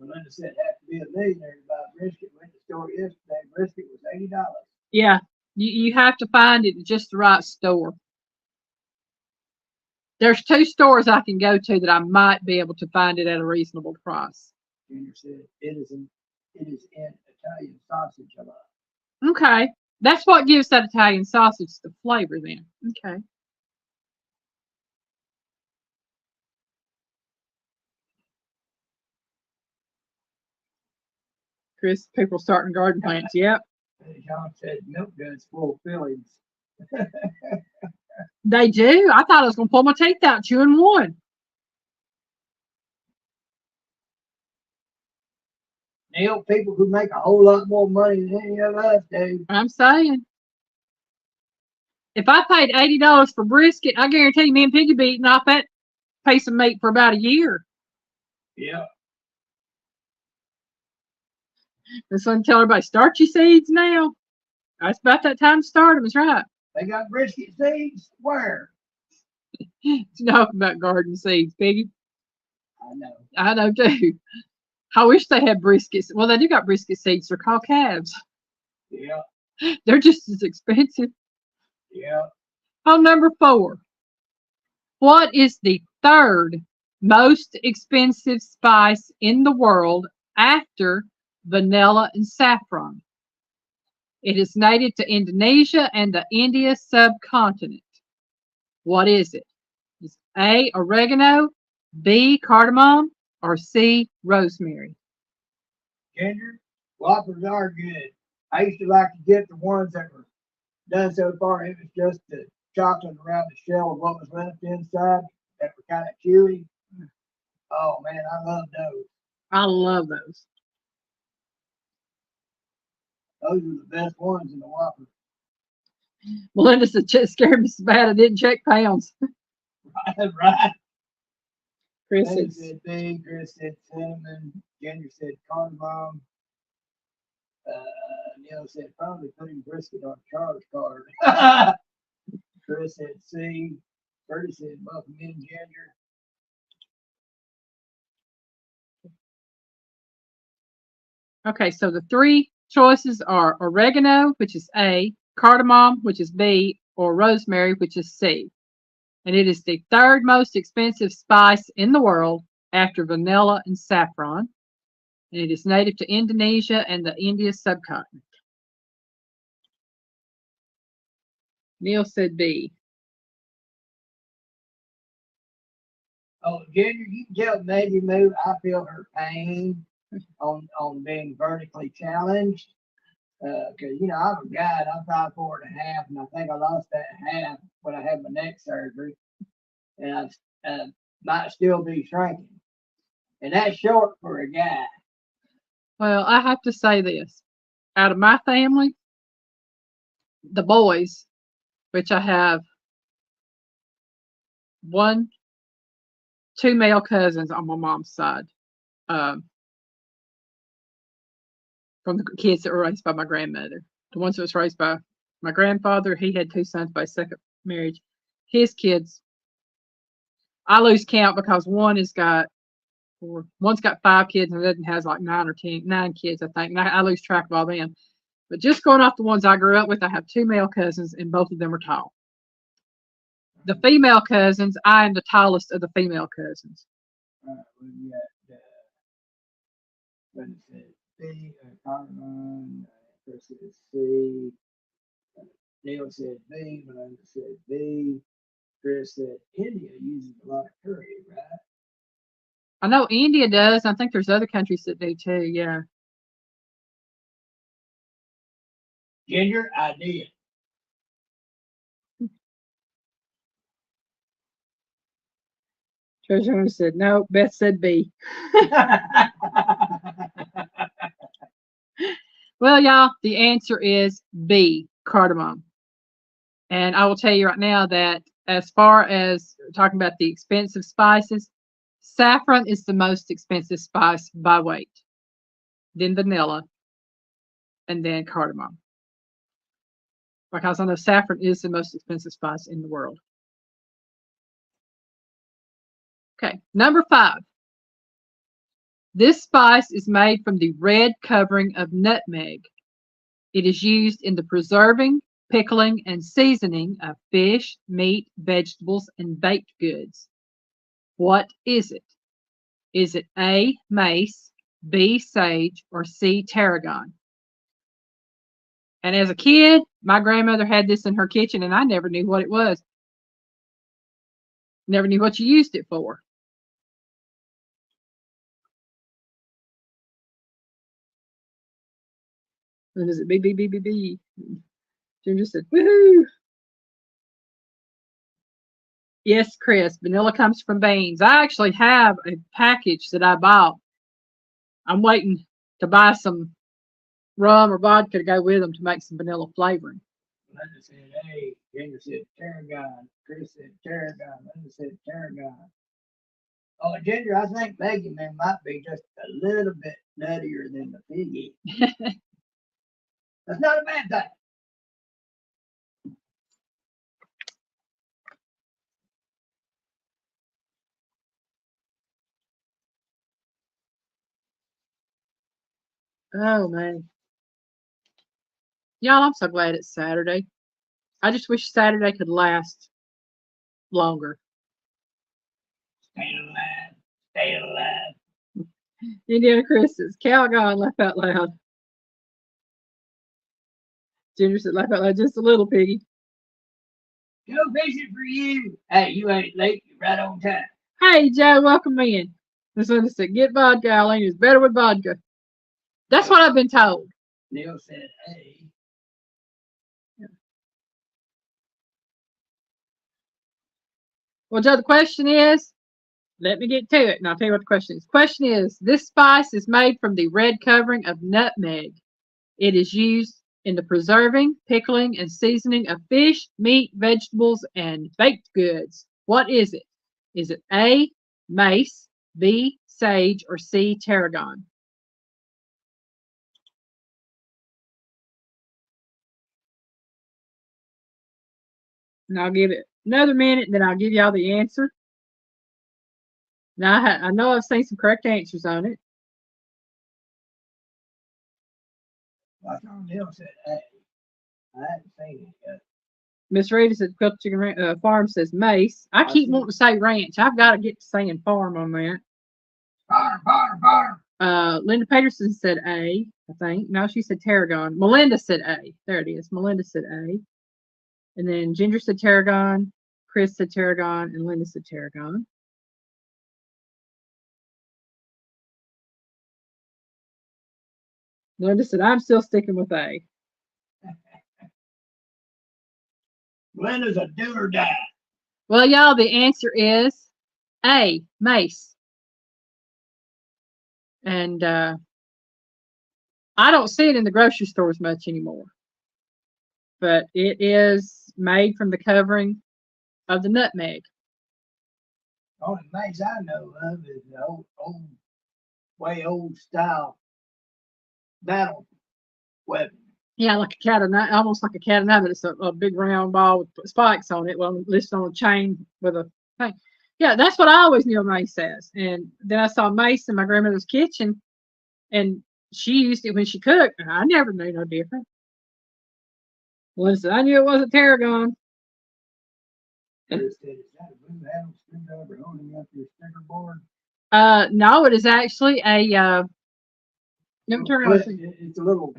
Speaker 2: Melinda said have to be a millionaire to buy brisket. Went to the store yesterday. Brisket was $80.
Speaker 1: Yeah, you have to find it at just the right store. There's 2 stores I can go to that I might be able to find it at a reasonable price.
Speaker 2: Junior said it is in Italian sausage a lot.
Speaker 1: Okay, that's what gives that Italian sausage the flavor then. Okay. Chris, people starting garden plants. Yep.
Speaker 2: John said Milk Duds full of fillings.
Speaker 1: They do. I thought I was going to pull my teeth out chewing one.
Speaker 2: Neil, people who make a whole lot more money than any of us do.
Speaker 1: I'm saying. If I paid $80 for brisket, I guarantee me and Piggy be eating off that piece of meat for about a year.
Speaker 2: Yeah.
Speaker 1: And so I tell everybody, start your seeds now. It's about that time to start them. That's right.
Speaker 2: They got brisket seeds? Where?
Speaker 1: You know about garden seeds, Piggy.
Speaker 2: I know.
Speaker 1: I know too. I wish they had briskets. Well, they do got brisket seeds. They're called calves.
Speaker 2: Yeah,
Speaker 1: They're just as expensive.
Speaker 2: yeah.
Speaker 1: On number 4, what is the third most expensive spice in the world after vanilla and saffron? It is native to Indonesia and the India subcontinent. What is it? Is A, oregano, B, cardamom, or C, rosemary?
Speaker 2: Ginger, Whoppers are good. I used to like to get the ones that were done so far. It was just the chocolate around the shell of what was left inside that were kind of chewy. Oh man, I love those.
Speaker 1: I love those.
Speaker 2: Those are the best ones in the Whopper.
Speaker 1: Melinda said, "It scared me so bad I didn't check pounds."
Speaker 2: Right.
Speaker 1: Chris
Speaker 2: They
Speaker 1: said,
Speaker 2: said big, Chris said cinnamon, Ginger said cardamom, Neil said probably putting brisket on Charles' card. Chris said C. Curtis said buffalo and ginger.
Speaker 1: okay, so the 3 choices are oregano, which is A, cardamom, which is B, or rosemary, which is C. And it is the third most expensive spice in the world after vanilla and saffron. And it is native to Indonesia and the India subcontinent. Neil said B.
Speaker 2: Oh, Ginger, you can tell Maggie Moo I feel her pain on being vertically challenged. Because, I'm a guy and I'm 5'4.5", and I think I lost that half when I had my neck surgery. And I might still be shrinking. And that's short for a guy.
Speaker 1: Well, I have to say this. Out of my family, the boys, which I have 2 male cousins on my mom's side, um, from the kids that were raised by my grandmother. The ones that was raised by my grandfather, he had 2 sons by second marriage. His kids, I lose count because one's got 5 kids and the other has like 9 kids, I think. And I lose track of all them. But just going off the ones I grew up with, I have 2 male cousins and both of them are tall. The female cousins, I am the tallest of the female cousins.
Speaker 2: We got, what is it? B, Carmen, Chris said C, Neil said B, Melinda said B, Chris said India uses a lot of curry, right?
Speaker 1: I know India does. I think there's other countries that do too. Yeah.
Speaker 2: Ginger, I did.
Speaker 1: Treasurer said no. Beth said B. Well, y'all, the answer is B, cardamom. And I will tell you right now that as far as talking about the expensive spices, saffron is the most expensive spice by weight, then vanilla, and then cardamom. Because I know saffron is the most expensive spice in the world. Okay, number 5. This spice is made from the red covering of nutmeg. It is used in the preserving, pickling, and seasoning of fish, meat, vegetables, and baked goods. What is it? Is it A, mace, B, sage, or C, tarragon? And as a kid, my grandmother had this in her kitchen, and I never knew what it was. Never knew what you used it for. And is it B, B, B, B, B? Ginger said, woohoo! Yes, Chris, vanilla comes from beans. I actually have a package that I bought. I'm waiting to buy some rum or vodka to go with them to make some vanilla flavoring.
Speaker 2: Linda said A, Ginger said tarragon, Chris said tarragon, Linda said tarragon. Oh, Ginger, I think Maggie Man might be just a little bit nuttier than the piggy. That's not a bad thing.
Speaker 1: Oh man. Y'all, I'm so glad it's Saturday. I just wish Saturday could last longer.
Speaker 2: Stay alive. Stay alive.
Speaker 1: Indiana Chris says, Calgon, laugh out loud. Ginger said, laugh out loud just a little, Piggy.
Speaker 2: Go fishing for you. Hey, you ain't late. You're right on time.
Speaker 1: Hey, Joe, welcome in. Miss Linda said, get vodka, Eileen. It's better with vodka. That's what I've been told.
Speaker 2: Neil said, hey.
Speaker 1: Well, Joe, the question is, let me get to it, and I'll tell you what the question is. Question is, this spice is made from the red covering of nutmeg. It is used in the preserving, pickling, and seasoning of fish, meat, vegetables, and baked goods. What is it? Is it A, mace, B, sage, or C, tarragon? And I'll give it another minute, and then I'll give y'all the answer. Now, I know I've seen some correct answers on it.
Speaker 2: I thought Neil said, hey. I hadn't seen it yet.
Speaker 1: Miss Rita said Quilted Chicken Farm says mace. I keep wanting to say ranch. I've got to get to saying farm on that.
Speaker 2: Farm.
Speaker 1: Linda Peterson said A, I think. No, she said tarragon. Melinda said A. There it is. Melinda said A. And then Ginger said tarragon. Chris said tarragon. And Linda said tarragon. Linda said, I'm still sticking with A.
Speaker 2: Linda's a do or die.
Speaker 1: Well, y'all, the answer is A, mace. And I don't see it in the grocery stores much anymore. But it is made from the covering of the nutmeg.
Speaker 2: The only mace I know of is the way old style battle weapon.
Speaker 1: Yeah, like a cat of nine, almost like a cat of nine, but it's a big round ball with spikes on it. Well, listed on a chain with a thing. Yeah, that's what I always knew a mace as. And then I saw mace in my grandmother's kitchen, and she used it when she cooked. And I never knew no different. Listen, I knew it wasn't tarragon.
Speaker 2: Is that a blue handle screwdriver holding up your sticker board?
Speaker 1: No, it is actually a. Let me turn around.
Speaker 2: It's a little.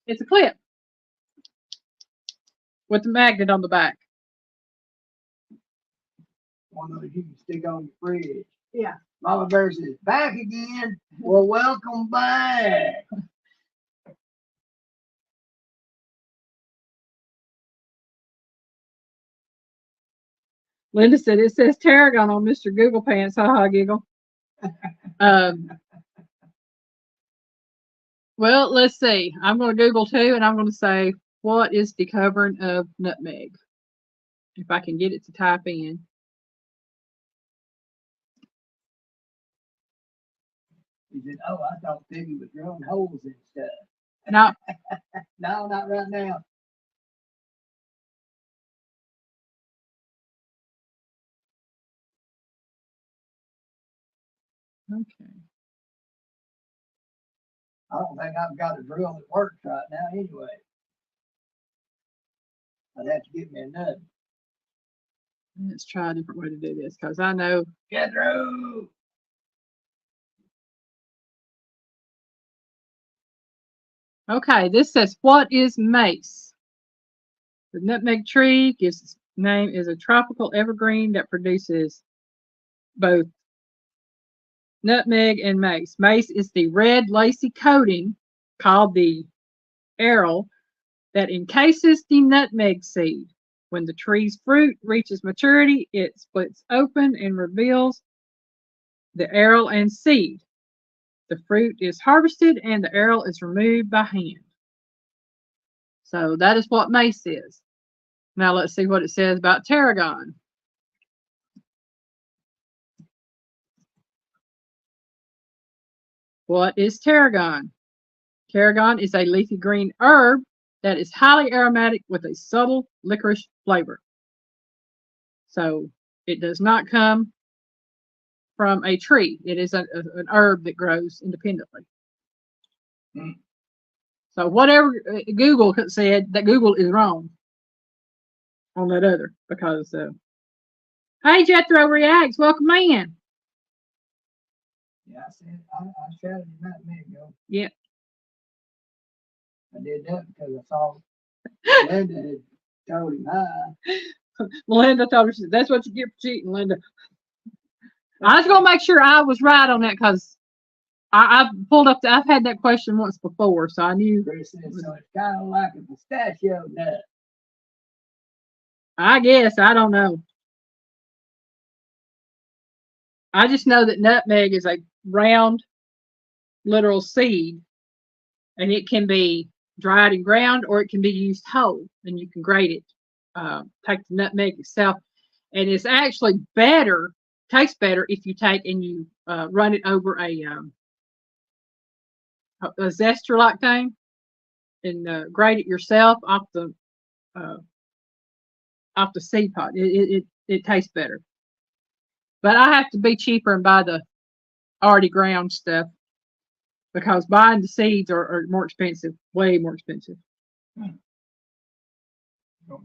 Speaker 1: It's a clip with the magnet on the back.
Speaker 2: One of those you can stick on your fridge.
Speaker 1: Yeah.
Speaker 2: Mama Bear says, back again. Well, welcome back.
Speaker 1: Linda said it says tarragon on Mr. Google Pants. Ha ha, giggle. Well, let's see. I'm going to Google too, and I'm going to say, what is the covering of nutmeg? If I can get it to type in.
Speaker 2: He said, oh, I thought Piggy was drilling holes and stuff.
Speaker 1: No.
Speaker 2: No, not right now.
Speaker 1: Okay.
Speaker 2: I don't think I've got a drill that works right now anyway. I'd have to get me another.
Speaker 1: Let's try a different way to do this because I know.
Speaker 2: Get through.
Speaker 1: Okay, this says, what is mace? The nutmeg tree gives its name is a tropical evergreen that produces both nutmeg and mace. Mace is the red lacy coating called the aril that encases the nutmeg seed. When the tree's fruit reaches maturity, it splits open and reveals the aril and seed. The fruit is harvested and the aril is removed by hand. So that is what mace is. Now let's see what it says about tarragon. What is tarragon? Tarragon is a leafy green herb that is highly aromatic with a subtle licorice flavor. So it does not come from a tree. It is an herb that grows independently.
Speaker 2: Mm.
Speaker 1: So whatever Google said, that Google is wrong on that other because. Hey, Jethro Reacts, welcome in.
Speaker 2: Yeah, I said I shouted him out a minute ago.
Speaker 1: Yeah.
Speaker 2: I did that because I saw Linda had told him hi.
Speaker 1: Melinda told her, that's what you get for cheating, Linda. I was going to make sure I was right on that because I pulled up, I've had that question once before, so I knew.
Speaker 2: Chris said, so it's kind of like a pistachio nut.
Speaker 1: I guess, I don't know. I just know that nutmeg is a round, literal seed, and it can be dried and ground or it can be used whole, and you can grate it. Take the nutmeg itself, and it's actually better, tastes better if you take and you run it over a zester like thing and grate it yourself uh, off the seed pod. It tastes better. But I have to be cheaper and buy the already ground stuff because buying the seeds are more expensive, way more expensive.
Speaker 2: Don't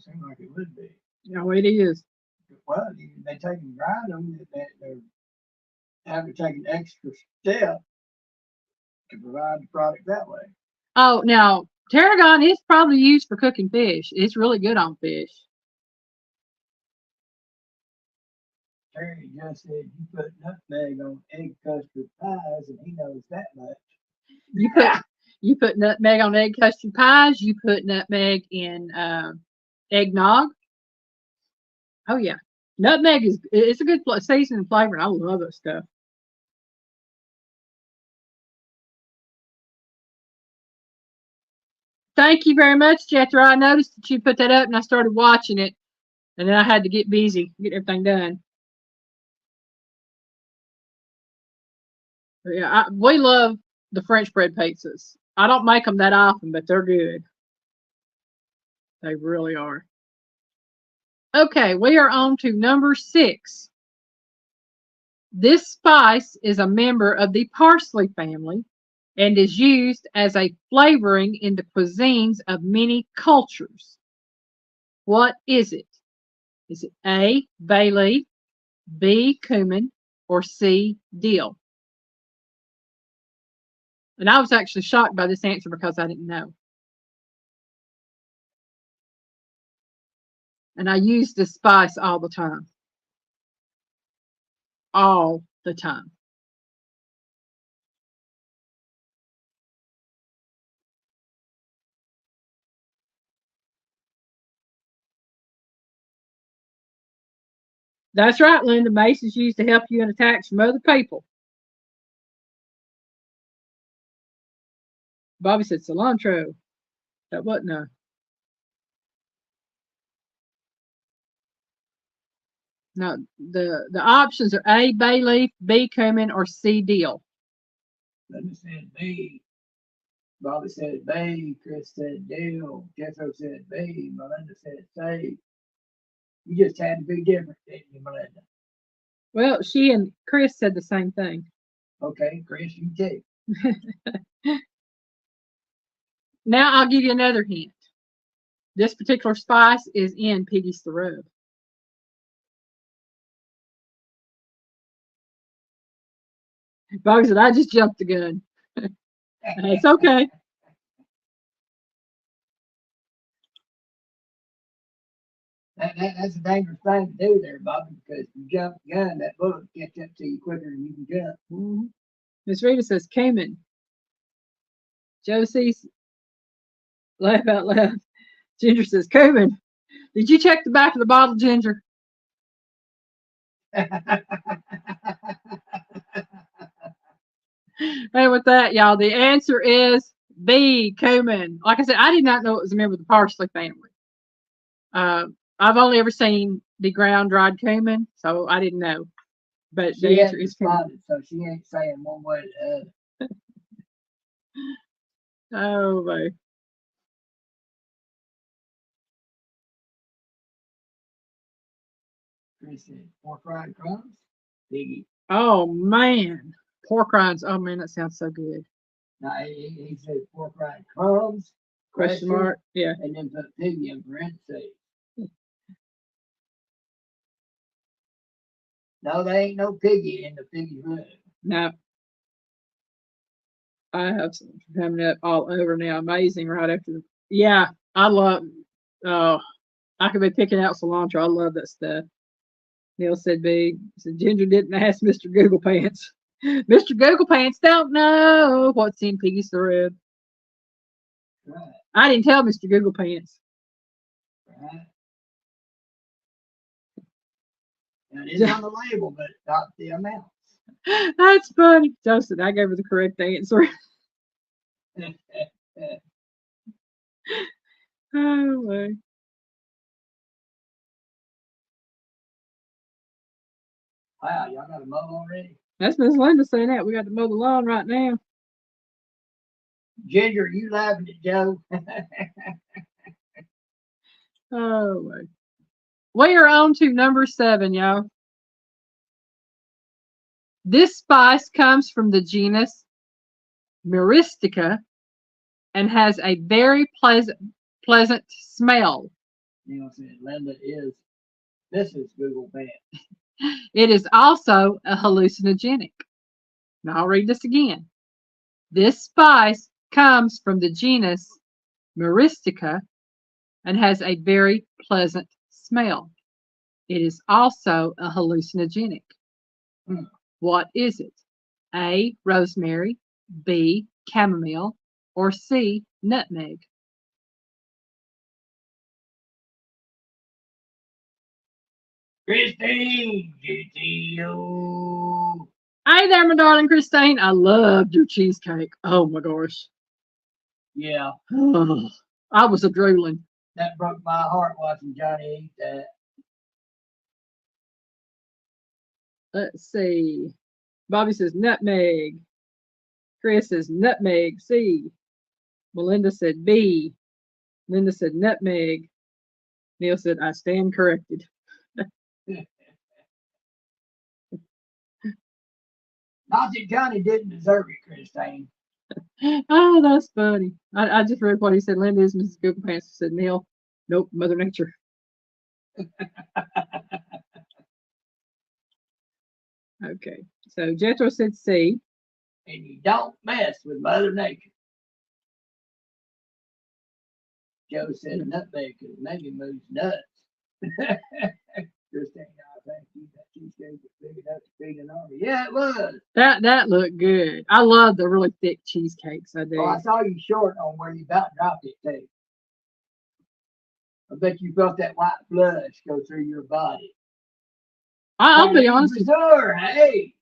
Speaker 2: seem like it would be.
Speaker 1: No, it is.
Speaker 2: Well, they take and grind them. They're having to take an extra step to provide the product that way.
Speaker 1: Oh, now tarragon is probably used for cooking fish. It's really good on fish.
Speaker 2: Terry just said you put nutmeg on egg custard pies, and he knows that much.
Speaker 1: You put nutmeg on egg custard pies. You put nutmeg in eggnog. Oh yeah, nutmeg it's a good seasoning flavor. I love that stuff. Thank you very much, Jethro. I noticed that you put that up, and I started watching it, and then I had to get busy, get everything done. But yeah, we love the French bread pizzas. I don't make them that often, but they're good. They really are. Okay, we are on to number 6. This spice is a member of the parsley family and is used as a flavoring in the cuisines of many cultures. What is it? Is it A, bay leaf, B, cumin, or C, dill? And I was actually shocked by this answer because I didn't know. And I use this spice all the time. All the time. That's right, Linda. Mace is used to help you in attacks from other people. Bobby said cilantro. That wasn't a. No, the options are A, bay leaf, B, cumin, or C, dill.
Speaker 2: Linda said B. Bobby said B. Chris said dill. Jethro said B. Melinda said C. You just had to be different, didn't you, Melinda?
Speaker 1: Well, she and Chris said the same thing.
Speaker 2: Okay, Chris, you too.
Speaker 1: Now I'll give you another hint. This particular spice is in Piggy's the Rub. Bobby said, I just jumped the gun. It's okay.
Speaker 2: That's a dangerous thing to do there, Bobby, because if you jump the gun, that bullet will catch up to you quicker than you can jump.
Speaker 1: Mm-hmm. Miss Rita says, cumin. Josie's laugh out loud. Ginger says, cumin. Did you check the back of the bottle, Ginger? And with that, y'all, the answer is B, cumin. Like I said, I did not know it was a member of the parsley family. I've only ever seen the ground dried cumin, so I didn't know. But
Speaker 2: She
Speaker 1: the answer
Speaker 2: hasn't
Speaker 1: is cumin.
Speaker 2: responded, so she ain't saying one way or the other.
Speaker 1: Oh, boy.
Speaker 2: Chris said, 4 fried crumbs? Biggie.
Speaker 1: Oh man, pork rinds. Oh man, that sounds so good.
Speaker 2: Now he said pork rind crumbs,
Speaker 1: Question mark. Yeah.
Speaker 2: and then put piggy in parentheses. No, there ain't no piggy in the piggy rib.
Speaker 1: No, I have some coming up all over now. Amazing. Right after the. Yeah, I love. Oh, I could be picking out cilantro. I love that stuff. Neil said B. Said Ginger didn't ask Mr. Google Pants. Mr. Google Pants don't know what's in Piggy's rib.
Speaker 2: Right,
Speaker 1: I didn't tell Mr. Google Pants.
Speaker 2: right. Now, it is on the label, but not the amount.
Speaker 1: That's funny. Justin, I gave her the correct answer. Oh, my.
Speaker 2: Wow, y'all got a mow already?
Speaker 1: That's Miss Linda saying that. We got to mow the lawn right now.
Speaker 2: Ginger, you laughing at Joe?
Speaker 1: Oh, my. We are on to number 7, y'all. This spice comes from the genus Myristica and has a very pleasant smell.
Speaker 2: Neil said Linda is Mrs. Google Pants.
Speaker 1: It is also a hallucinogenic. Now I'll read this again. This spice comes from the genus Myristica and has a very pleasant smell. It is also a hallucinogenic. What is it? A. Rosemary, B. Chamomile, or C. Nutmeg.
Speaker 2: Christine, GTO.
Speaker 1: Hey there, my darling Christine. I loved your cheesecake. Oh my gosh.
Speaker 2: Yeah,
Speaker 1: Oh, I was a drooling.
Speaker 2: that broke my heart watching Johnny eat that.
Speaker 1: Let's see. Bobby says nutmeg. Chris says nutmeg. C. Melinda said B. Linda said nutmeg. Neil said I stand corrected.
Speaker 2: Not that Johnny didn't deserve it, Christine.
Speaker 1: Oh, that's funny. I just read what he said. Linda is Mrs. Google Pants. Said Neil. Nope, Mother Nature. Okay. So Jethro said C.
Speaker 2: And you don't mess with Mother Nature. Joe said nutmeg because maybe moves nuts. Christine, I think you that cheesecake was big enough to feed an army. Yeah, it was.
Speaker 1: That looked good. I love the really thick cheesecakes. I do.
Speaker 2: Oh, I saw you short on where you about dropped it too. I bet you felt that white flush go through your body.
Speaker 1: I'll be honest with you.
Speaker 2: Sure, hey.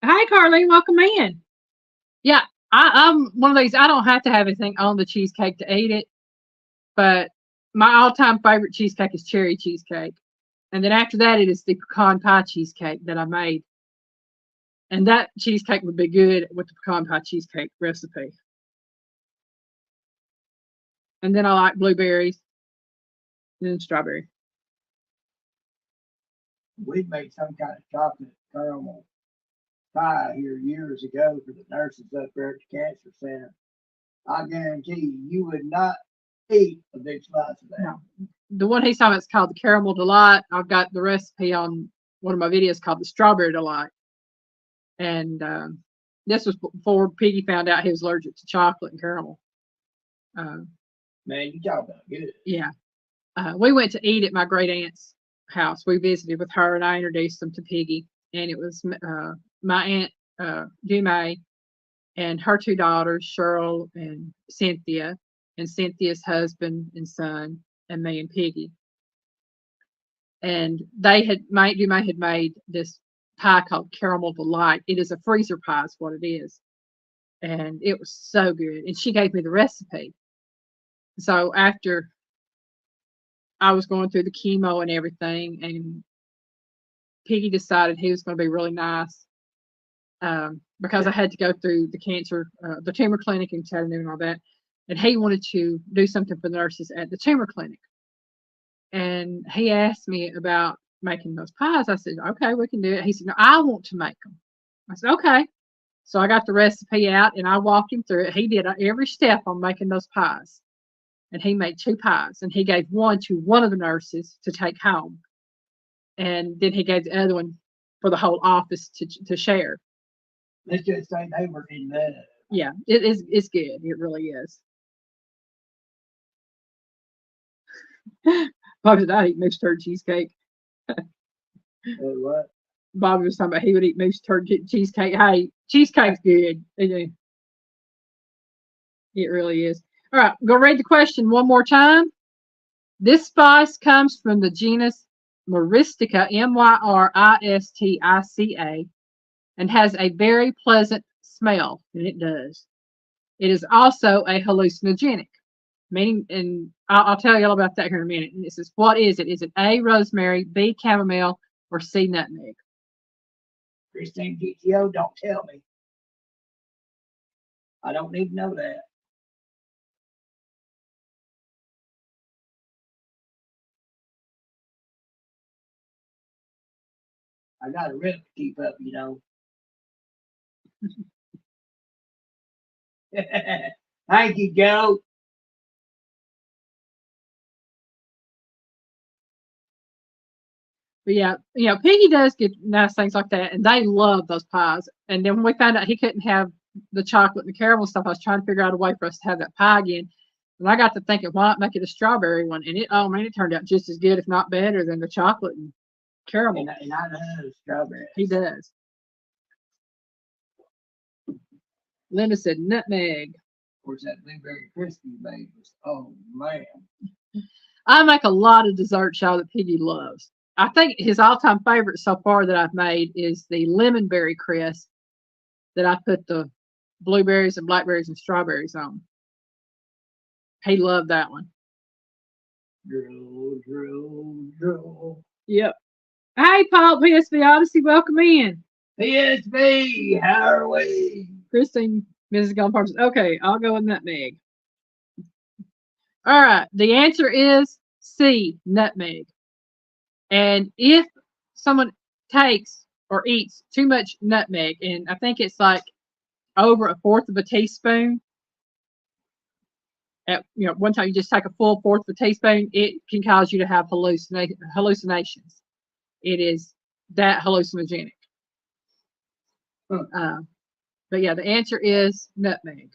Speaker 1: Hi, Carlene. Welcome in. Yeah, I'm one of these. I don't have to have anything on the cheesecake to eat it, but my all-time favorite cheesecake is cherry cheesecake, and then after that, it is the pecan pie cheesecake that I made, and that cheesecake would be good with the pecan pie cheesecake recipe. And then I like blueberries, and then strawberry.
Speaker 2: We made some kind of chocolate caramel pie here years ago for the nurses up there at the cancer center. I guarantee you, you would not eat a big slice of that.
Speaker 1: No. The one he's talking about is called the Caramel Delight. I've got the recipe on one of my videos called the Strawberry Delight. And this was before Piggy found out he was allergic to chocolate and caramel.
Speaker 2: Man, you talk about good.
Speaker 1: Yeah. We went to eat at my great aunt's house. We visited with her, and I introduced them to Piggy. And it was my aunt, Dume, and her 2 daughters, Cheryl and Cynthia, and Cynthia's husband and son, and me and Piggy. And Dume had made this pie called Caramel Delight. It is a freezer pie, is what it is. And it was so good. And she gave me the recipe. So after I was going through the chemo and everything, and Piggy decided he was going to be really nice because I had to go through the tumor clinic in Chattanooga and all that. And he wanted to do something for the nurses at the tumor clinic. And he asked me about making those pies. I said, okay, we can do it. He said, no, I want to make them. I said, okay. So I got the recipe out and I walked him through it. He did every step on making those pies. And he made 2 pies. And he gave one to one of the nurses to take home. And then he gave the other one for the whole office to share.
Speaker 2: Let's just say they were in love.
Speaker 1: Yeah, it's good. It really is. Bobby said, I eat moose turd cheesecake.
Speaker 2: What?
Speaker 1: Bobby was talking about he would eat moose turd cheesecake. Hey, cheesecake's good. It really is. All right, go read the question one more time. This spice comes from the genus Myristica, Myristica, and has a very pleasant smell, and it does. It is also a hallucinogenic, meaning, and I'll tell you all about that here in a minute. And it says, what is it? Is it A, rosemary, B, chamomile, or C, nutmeg?
Speaker 2: Christine GTO, don't tell me. I don't need to know that. I got a rip to keep up, you know. Thank you, Joe.
Speaker 1: But yeah, Piggy does get nice things like that, and they love those pies. And then when we found out he couldn't have the chocolate and the caramel stuff, I was trying to figure out a way for us to have that pie again. And I got to thinking, why not make it a strawberry one? And it turned out just as good, if not better, than the chocolate and caramel.
Speaker 2: And I love strawberry.
Speaker 1: He does. Linda said nutmeg.
Speaker 2: Of course, that blueberry crispy bag was, oh man.
Speaker 1: I make a lot of desserts, y'all, that Piggy loves. I think his all-time favorite so far that I've made is the lemon berry crisp that I put the blueberries and blackberries and strawberries on. He loved that one.
Speaker 2: Drill.
Speaker 1: Yep. Hey, Paul, PSV Odyssey, welcome in.
Speaker 2: PSV, how are we?
Speaker 1: Christine, Mrs. Gone Parsons. Okay, I'll go with nutmeg. All right, the answer is C, nutmeg. And if someone takes or eats too much nutmeg, and I think it's like over 1/4 of a teaspoon, at one time you just take a full 1/4 of a teaspoon, it can cause you to have hallucinations. It is that hallucinogenic. But yeah, the answer is nutmeg.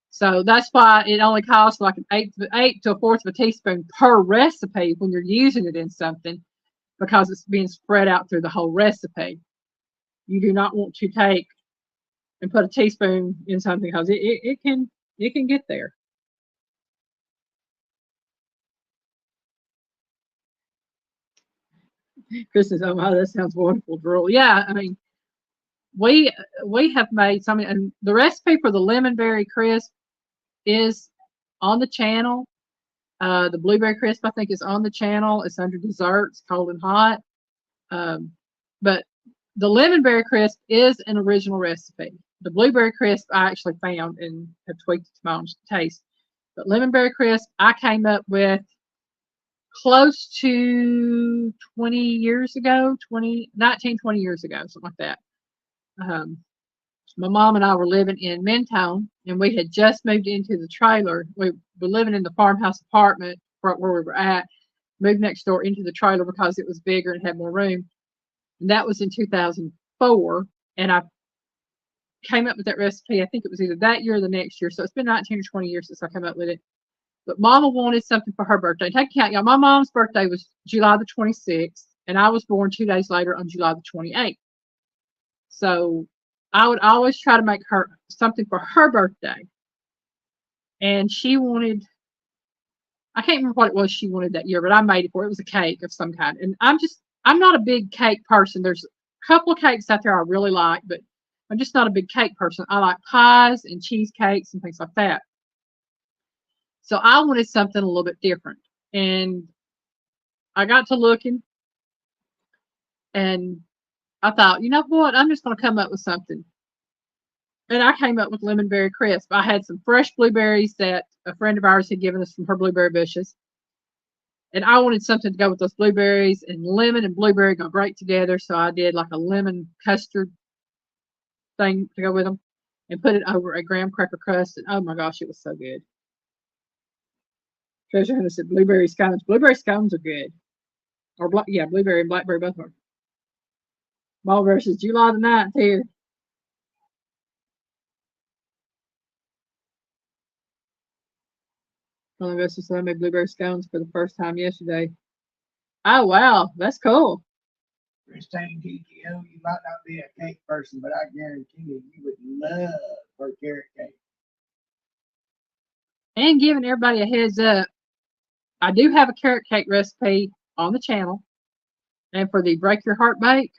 Speaker 1: So that's why it only costs like an eighth to 1/4 of a teaspoon per recipe when you're using it in something, because it's being spread out through the whole recipe. You do not want to take and put a teaspoon in something, because it can get there. Chris says, "Oh my, that sounds wonderful, drool." Yeah, I mean, we have made something, and the recipe for the lemon berry crisp is on the channel. The blueberry crisp, I think, is on the channel. It's under desserts, cold and hot. But the lemon berry crisp is an original recipe. The blueberry crisp I actually found and have tweaked it to my own taste. But lemon berry crisp, I came up with close to 20 years ago, 20 years ago, something like that. My mom and I were living in Mentone, and we had just moved into the trailer. We were living in the farmhouse apartment where we were at, moved next door into the trailer because it was bigger and had more room. And that was in 2004. And I came up with that recipe. I think it was either that year or the next year. So it's been 19 or 20 years since I came up with it. But Mama wanted something for her birthday. Take account, y'all. My mom's birthday was July the 26th, and I was born 2 days later on July the 28th. So I would always try to make her something for her birthday. And she wanted, I can't remember what it was she wanted that year, but I made it for her. It was a cake of some kind. And I'm not a big cake person. There's a couple of cakes out there I really like, but I'm just not a big cake person. I like pies and cheesecakes and things like that. So I wanted something a little bit different. And I got to looking, and I thought, you know what? I'm just going to come up with something. And I came up with lemon berry crisp. I had some fresh blueberries that a friend of ours had given us from her blueberry bushes. And I wanted something to go with those blueberries, and lemon and blueberry go great together. So I did like a lemon custard thing to go with them and put it over a graham cracker crust. And oh my gosh, it was so good. Treasure Hunter said blueberry scones. Blueberry scones are good. Or yeah, blueberry and blackberry both are. Ball versus July the 9th here. One of us just made blueberry scones for the first time yesterday. Oh wow, that's cool.
Speaker 2: Christine TTO, you might not be a cake person, but I guarantee you would love her carrot cake.
Speaker 1: And giving everybody a heads up, I do have a carrot cake recipe on the channel. And for the Break Your Heart Bake,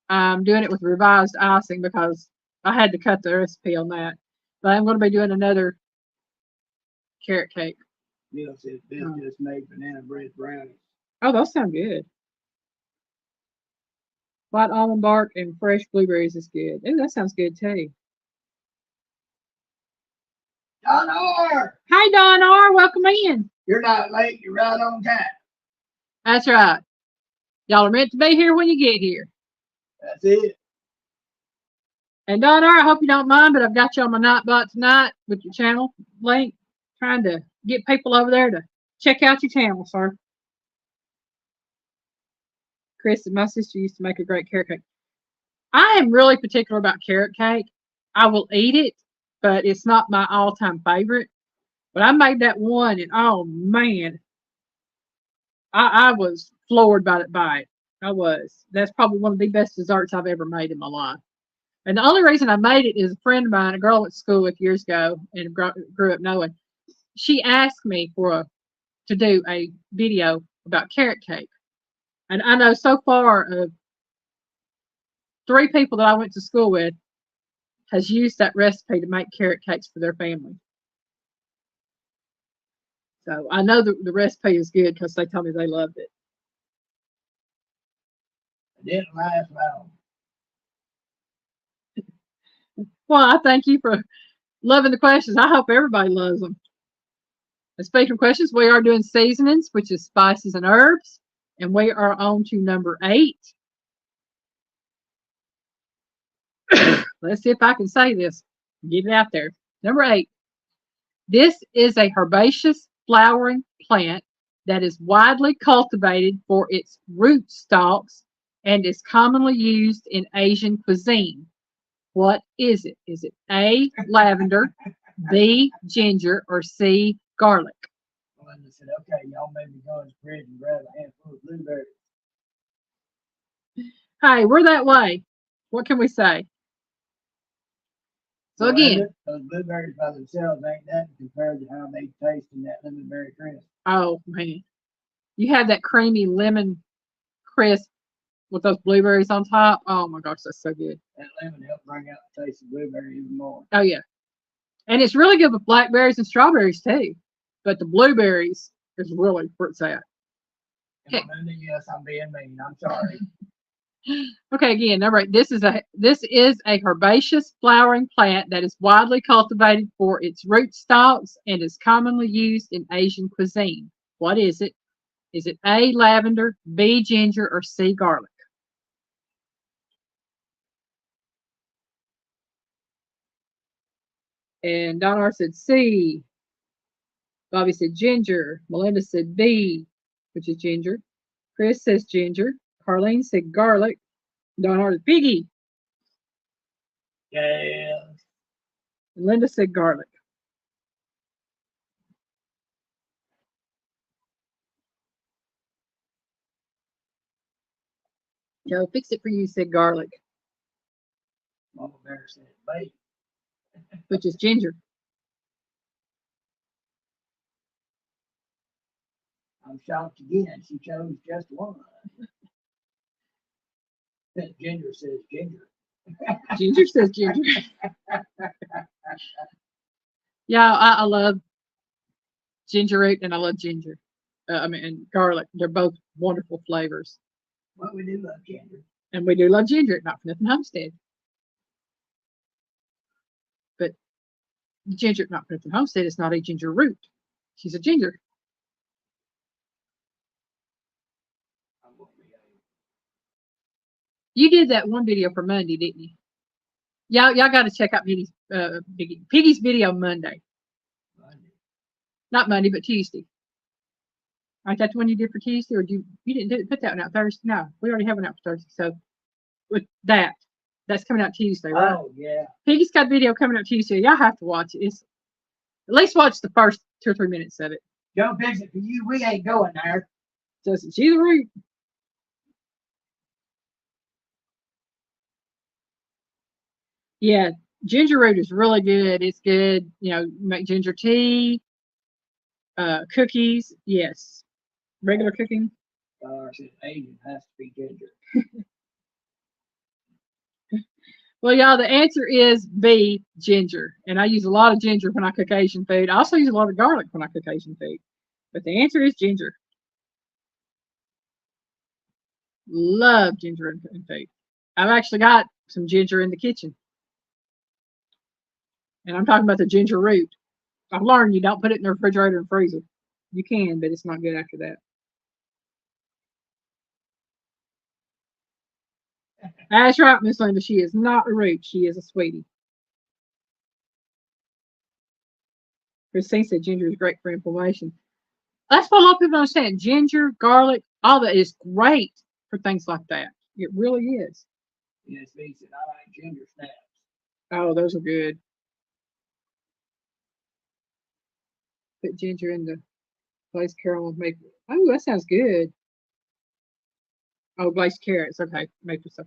Speaker 1: I'm doing it with revised icing because I had to cut the recipe on that. But I'm going to be doing another carrot cake.
Speaker 2: Bill says Bill just made banana bread brownies.
Speaker 1: Oh, those sound good. White almond bark and fresh blueberries is good. Ooh, that sounds good too.
Speaker 2: Don R!
Speaker 1: Hi, Don R. Welcome in.
Speaker 2: You're not late. You're right on time.
Speaker 1: That's right. Y'all are meant to be here when you get here.
Speaker 2: That's it.
Speaker 1: And Don R, I hope you don't mind, but I've got you on my Nightbot tonight with your channel link, trying to get people over there to check out your channel, sir. Chris and my sister used to make a great carrot cake. I am really particular about carrot cake. I will eat it, but it's not my all-time favorite. But I made that one, and oh man, I was floored by it. I was. That's probably one of the best desserts I've ever made in my life. And the only reason I made it is a friend of mine, a girl at school with years ago, and grew up knowing. She asked me to do a video about carrot cake, and I know so far of 3 people that I went to school with has used that recipe to make carrot cakes for their family. So I know the recipe is good because they told me they loved it.
Speaker 2: It didn't last long.
Speaker 1: Well, I thank you for loving the questions. I hope everybody loves them. And speaking of questions, we are doing seasonings, which is spices and herbs. And we are on to number 8. Let's see if I can say this. Get it out there. Number 8. This is a herbaceous flowering plant that is widely cultivated for its root stalks and is commonly used in Asian cuisine. What is it? Is it A, lavender, B, ginger, or C, garlic?
Speaker 2: Melinda said, okay, y'all made me go in the fridge and grab a handful of blueberries.
Speaker 1: Hey, we're that way. What can we say? So again,
Speaker 2: those blueberries by themselves ain't nothing compared to how they taste in that lemon berry crisp.
Speaker 1: Oh man, you have that creamy lemon crisp with those blueberries on top. Oh my gosh, that's so good.
Speaker 2: That lemon helped bring out the taste of blueberry even more.
Speaker 1: Oh yeah, and it's really good with blackberries and strawberries too. But the blueberries is really where it's at.
Speaker 2: Okay. Melinda, yes, I'm being mean. I'm sorry.
Speaker 1: Okay, again, number 8. This is a herbaceous flowering plant that is widely cultivated for its root stalks and is commonly used in Asian cuisine. What is it? Is it A, lavender, B, ginger, or C, garlic? And Don R said C. Bobby said ginger. Melinda said B, which is ginger. Chris says ginger. Carlene said garlic. Don R said piggy.
Speaker 2: Yeah.
Speaker 1: And Linda said garlic. Joe, fix it for you, said garlic.
Speaker 2: Mama Bear said bait.
Speaker 1: Which is ginger.
Speaker 2: I'm shocked again. She chose just one. Ginger says ginger.
Speaker 1: Ginger says ginger. Yeah, I love ginger root and I love ginger. And garlic. They're both wonderful flavors.
Speaker 2: Well, we do love ginger.
Speaker 1: And we do love ginger at Not For Nothing Homestead. But ginger at Not For Nothing Homestead is not a ginger root. She's a ginger. You did that one video for Monday, didn't you? Y'all got to check out Piggy's video Monday. Not Monday, but Tuesday. Right, that's the one you did for Tuesday, or you didn't put that one out Thursday? No, we already have one out for Thursday. So with that's coming out Tuesday, right?
Speaker 2: Oh yeah.
Speaker 1: Piggy's got a video coming out Tuesday. Y'all have to watch it. It's at least watch the first 2 or 3 minutes of it.
Speaker 2: Don't fix it for you. We ain't going there.
Speaker 1: Doesn't she the root? Yeah, ginger root is really good. It's good. You know, make ginger tea, cookies. Yes, regular cooking.
Speaker 2: Asian has to be ginger.
Speaker 1: Well, y'all, the answer is B, ginger. And I use a lot of ginger when I cook Asian food. I also use a lot of garlic when I cook Asian food. But the answer is ginger. Love ginger in food. I've actually got some ginger in the kitchen. And I'm talking about the ginger root. I've learned you don't put it in the refrigerator and freezer. You can, but it's not good after that. That's right, Miss Linda. She is not a root. She is a sweetie. Christine said ginger is great for inflammation. That's what a lot of people don't understand. Ginger, garlic, all that is great for things like that. It really is.
Speaker 2: Yes, Lisa, I like ginger snaps.
Speaker 1: Oh, those are good. Put ginger in the glazed caramel with maple. Oh, that sounds good. Oh, glazed carrots. Okay, maple stuff.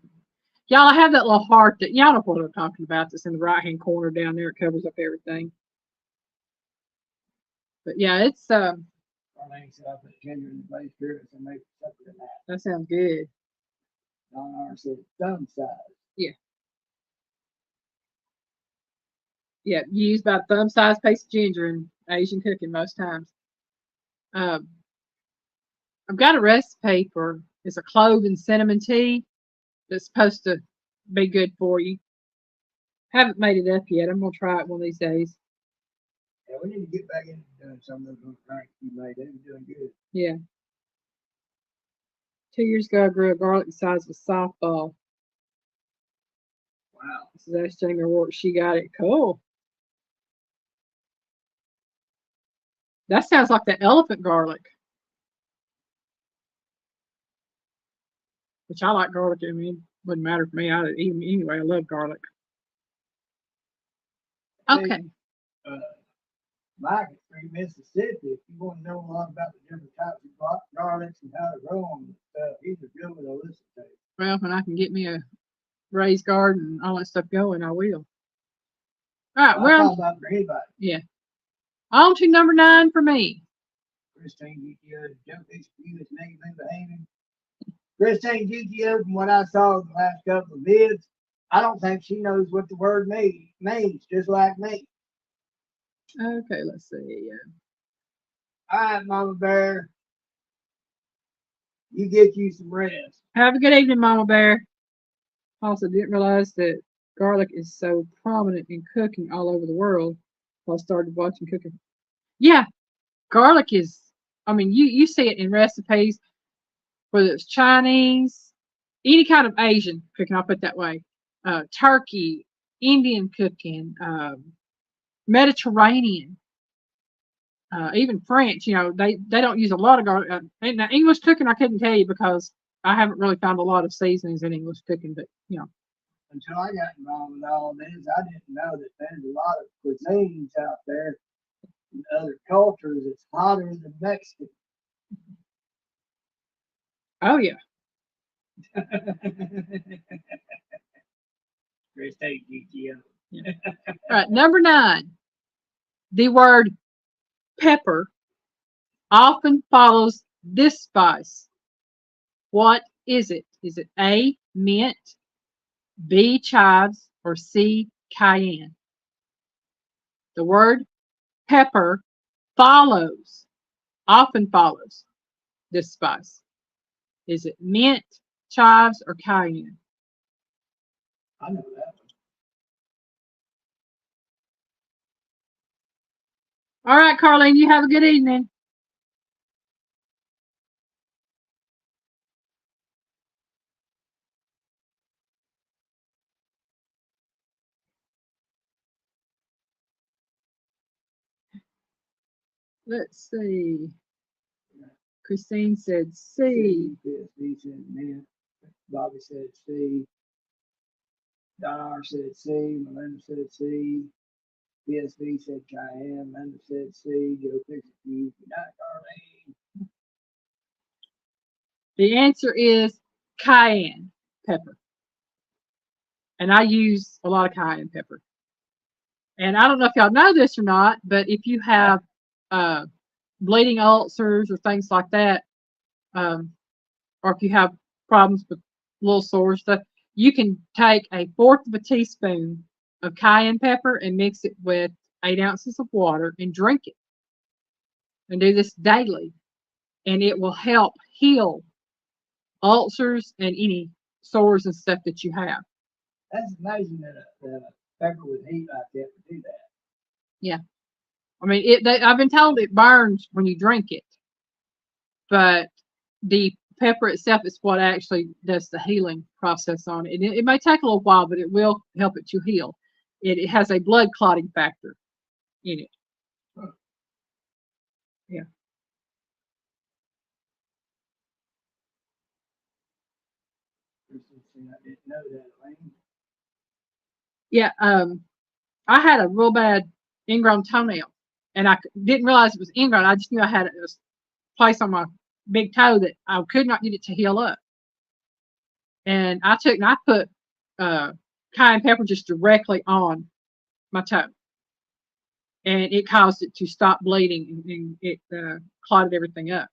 Speaker 1: Y'all, I have that little heart that y'all know what I'm talking about. That's in the right hand corner down there. It covers up everything. But yeah, it's
Speaker 2: Arlene said I put ginger in the glazed carrots and maple stuff in that.
Speaker 1: that sounds good.
Speaker 2: Don R said thumb size.
Speaker 1: Yeah. Yeah, you use about thumb size piece of ginger in Asian cooking most times. I've got a recipe for it's a clove and cinnamon tea that's supposed to be good for you. Haven't made it up yet. I'm gonna try it one of these days.
Speaker 2: Yeah, we need to get back into doing some of those drinks you made. They were doing good.
Speaker 1: Yeah. 2 years ago, I grew a garlic the size of a softball.
Speaker 2: Wow.
Speaker 1: This is Ash Jamie O'Rourke. She got it. Cool. That sounds like the elephant garlic. Which I like garlic. I mean, it wouldn't matter for me. I even anyway. I love garlic. Okay.
Speaker 2: Mike is from Mississippi. If you want to know a lot about the different types of garlics and how to grow them and stuff, he's a good one to listen to.
Speaker 1: Well, when I can get me a raised garden and all that stuff going, I will. All right.
Speaker 2: Well, about for anybody.
Speaker 1: Yeah. On to number 9 for me.
Speaker 2: Christine GTO, don't excuse negative behaving. Christine GTO, from what I saw in the last couple of vids, I don't think she knows what the word means, just like me.
Speaker 1: Okay, let's see.
Speaker 2: All right, Mama Bear. You get you some rest.
Speaker 1: Have a good evening, Mama Bear. Also, didn't realize that garlic is so prominent in cooking all over the world. I started watching cooking. Yeah, garlic is. I mean, you see it in recipes, whether it's Chinese, any kind of Asian cooking. I'll put it that way. Turkey, Indian cooking, Mediterranean, even French. You know, they don't use a lot of garlic. Now, English cooking, I couldn't tell you because I haven't really found a lot of seasonings in English cooking. But you know,
Speaker 2: until I got involved with all this, I didn't know that there's a lot of cuisines out there in other cultures that's hotter than Mexican.
Speaker 1: Oh yeah.
Speaker 2: Chris, hey, GTO.
Speaker 1: Yeah. All right, number 9. The word pepper often follows this spice. What is it? Is it A, mint, B, chives, or C, cayenne? The word pepper often follows this spice. Is it mint, chives, or cayenne?
Speaker 2: I know that one.
Speaker 1: All right, Carlene, you have a good evening. Let's see. Christine said C.
Speaker 2: PSV said mint. Bobby said C. Don R said C. Melinda said C. PSV said cayenne. Linda said C. Joe Fix it for you. Good night, Darlene.
Speaker 1: The answer is cayenne pepper. And I use a lot of cayenne pepper. And I don't know if y'all know this or not, but if you have bleeding ulcers or things like that, or if you have problems with little sores stuff, you can take a fourth of a teaspoon of cayenne pepper and mix it with 8 ounces of water and drink it. And do this daily. And it will help heal ulcers and any sores and stuff that you have.
Speaker 2: That's amazing that a pepper with heat like that would do that.
Speaker 1: Yeah. I mean, I've been told it burns when you drink it, but the pepper itself is what actually does the healing process on it. It may take a little while, but it will help it to heal. It has a blood clotting factor in it.
Speaker 2: Huh.
Speaker 1: Yeah.
Speaker 2: I didn't know that, Elaine.
Speaker 1: Yeah. I had a real bad ingrown toenail, and I didn't realize it was ingrown. I just knew I had a place on my big toe that I could not get it to heal up. And I put cayenne pepper just directly on my toe, and it caused it to stop bleeding, and it clotted everything up.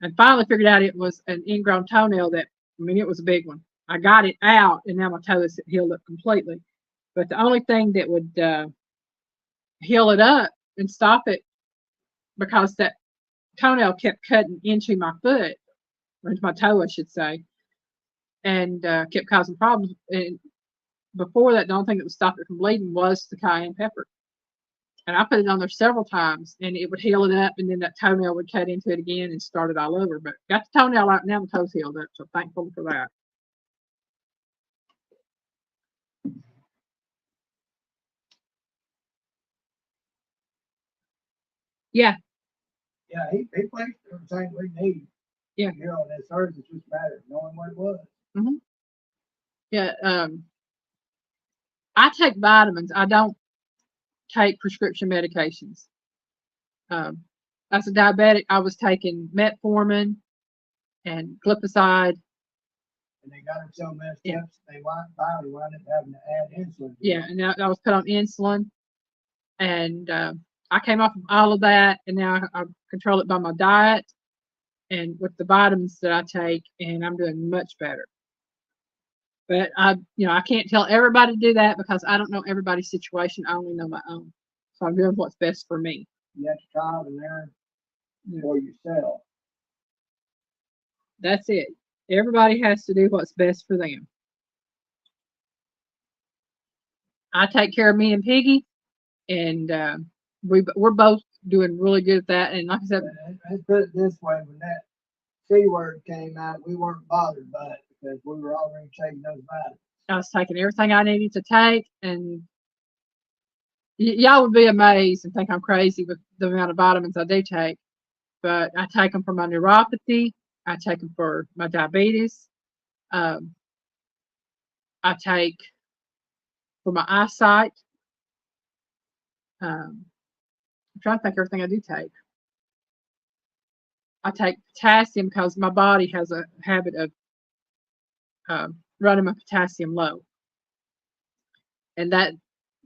Speaker 1: And finally figured out it was an ingrown toenail that, I mean, it was a big one. I got it out, and now my toe is healed up completely. But the only thing that would heal it up and stop it, because that toenail kept cutting into my foot, or into my toe, I should say, and kept causing problems. And before that, the only thing that would stop it from bleeding was the cayenne pepper. And I put it on there several times, and it would heal it up, and then that toenail would cut into it again and start it all over. But got the toenail out, now the toe's healed up, so thankful for that. Yeah.
Speaker 2: Yeah, he placed everything we need.
Speaker 1: Yeah.
Speaker 2: Here on this earth, it's just a matter of knowing what it was.
Speaker 1: Mm-hmm. Yeah. I take vitamins. I don't take prescription medications. As a diabetic, I was taking metformin and glipizide.
Speaker 2: And they got them so messed up, they finally wound up having to add insulin.
Speaker 1: Yeah, and I was put on insulin, and I came off of all of that, and now I control it by my diet and with the vitamins that I take, and I'm doing much better. But I can't tell everybody to do that because I don't know everybody's situation. I only know my own, so I'm doing what's best for me.
Speaker 2: You have to try and learn for yourself.
Speaker 1: That's it. Everybody has to do what's best for them. I take care of me and Piggy, and we're both doing really good at that. And like I said,
Speaker 2: let's put it this way: when that C word came out, we weren't bothered by it because we were already taking those vitamins.
Speaker 1: I was taking everything I needed to take, and y'all would be amazed and think I'm crazy with the amount of vitamins I do take. But I take them for my neuropathy. I take them for my diabetes. I take for my eyesight. I'm trying to think everything I do take. I take potassium because my body has a habit of running my potassium low. And that,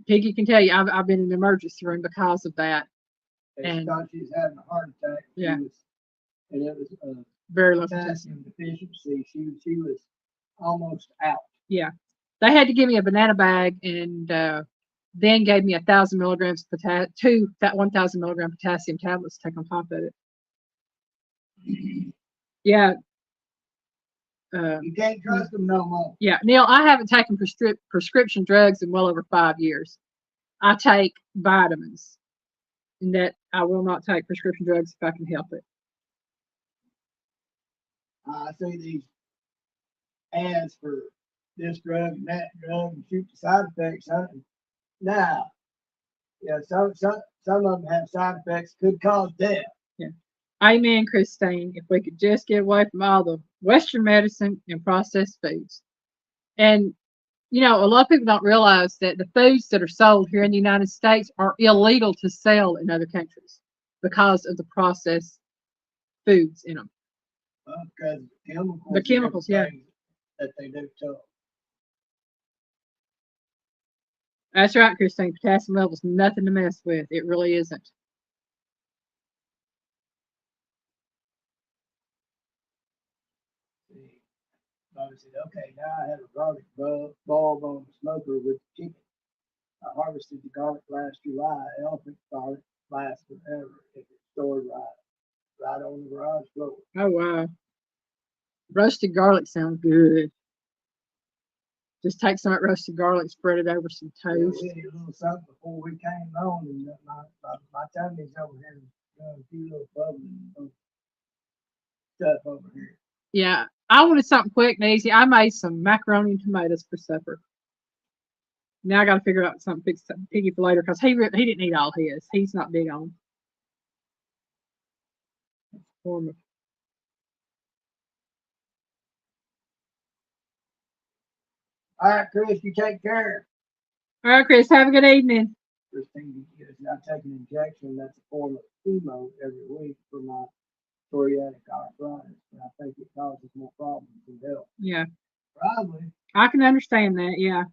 Speaker 1: Piggy can tell you, I've been in the emergency room because of that.
Speaker 2: And thought she was having a heart attack.
Speaker 1: Yeah.
Speaker 2: And it was
Speaker 1: very low
Speaker 2: potassium deficiency. She was almost out.
Speaker 1: Yeah. They had to give me a banana bag and then gave me 1,000 milligrams of 1,000 milligram potassium tablets to take on top of it. Yeah.
Speaker 2: You can't trust them no more.
Speaker 1: Yeah, Neil, I haven't taken prescription drugs in well over 5 years. I take vitamins, and that I will not take prescription drugs if I can help it.
Speaker 2: I see these ads for this drug and that drug and shoot the side effects on it. Now, Yeah, some of them have side effects, could cause death.
Speaker 1: Yeah. Amen, Christine. If we could just get away from all the Western medicine and processed foods. And, you know, a lot of people don't realize that the foods that are sold here in the United States are illegal to sell in other countries because of the processed foods in them.
Speaker 2: Because chemicals,
Speaker 1: The chemicals, yeah.
Speaker 2: that they do to them.
Speaker 1: That's right, Christine. Potassium levels nothing to mess with. It really isn't.
Speaker 2: See, Bobby said, okay, now I have a garlic bulb on the smoker with chicken. I harvested the garlic last July. Elephant garlic lasts forever if it's stored right on the garage floor.
Speaker 1: Oh, wow. Roasted garlic sounds good. Just take some of that roasted garlic, spread it over some
Speaker 2: Yeah,
Speaker 1: toast.
Speaker 2: we ate a little something before we came home, and my tummy's over here doing a few little bubbling stuff over here.
Speaker 1: Yeah, I wanted something quick and easy. I made some macaroni and tomatoes for supper. Now I got to figure out something fix something piggy for later because he didn't eat all his. He's not big on form of.
Speaker 2: All right, Chris, you take care.
Speaker 1: All right, Chris. Have a good evening.
Speaker 2: Christine, I take an injection that's a form of chemo every week for my psoriatic arthritis, and I think it causes more problems than help.
Speaker 1: Yeah,
Speaker 2: Probably.
Speaker 1: I can understand that. Yeah,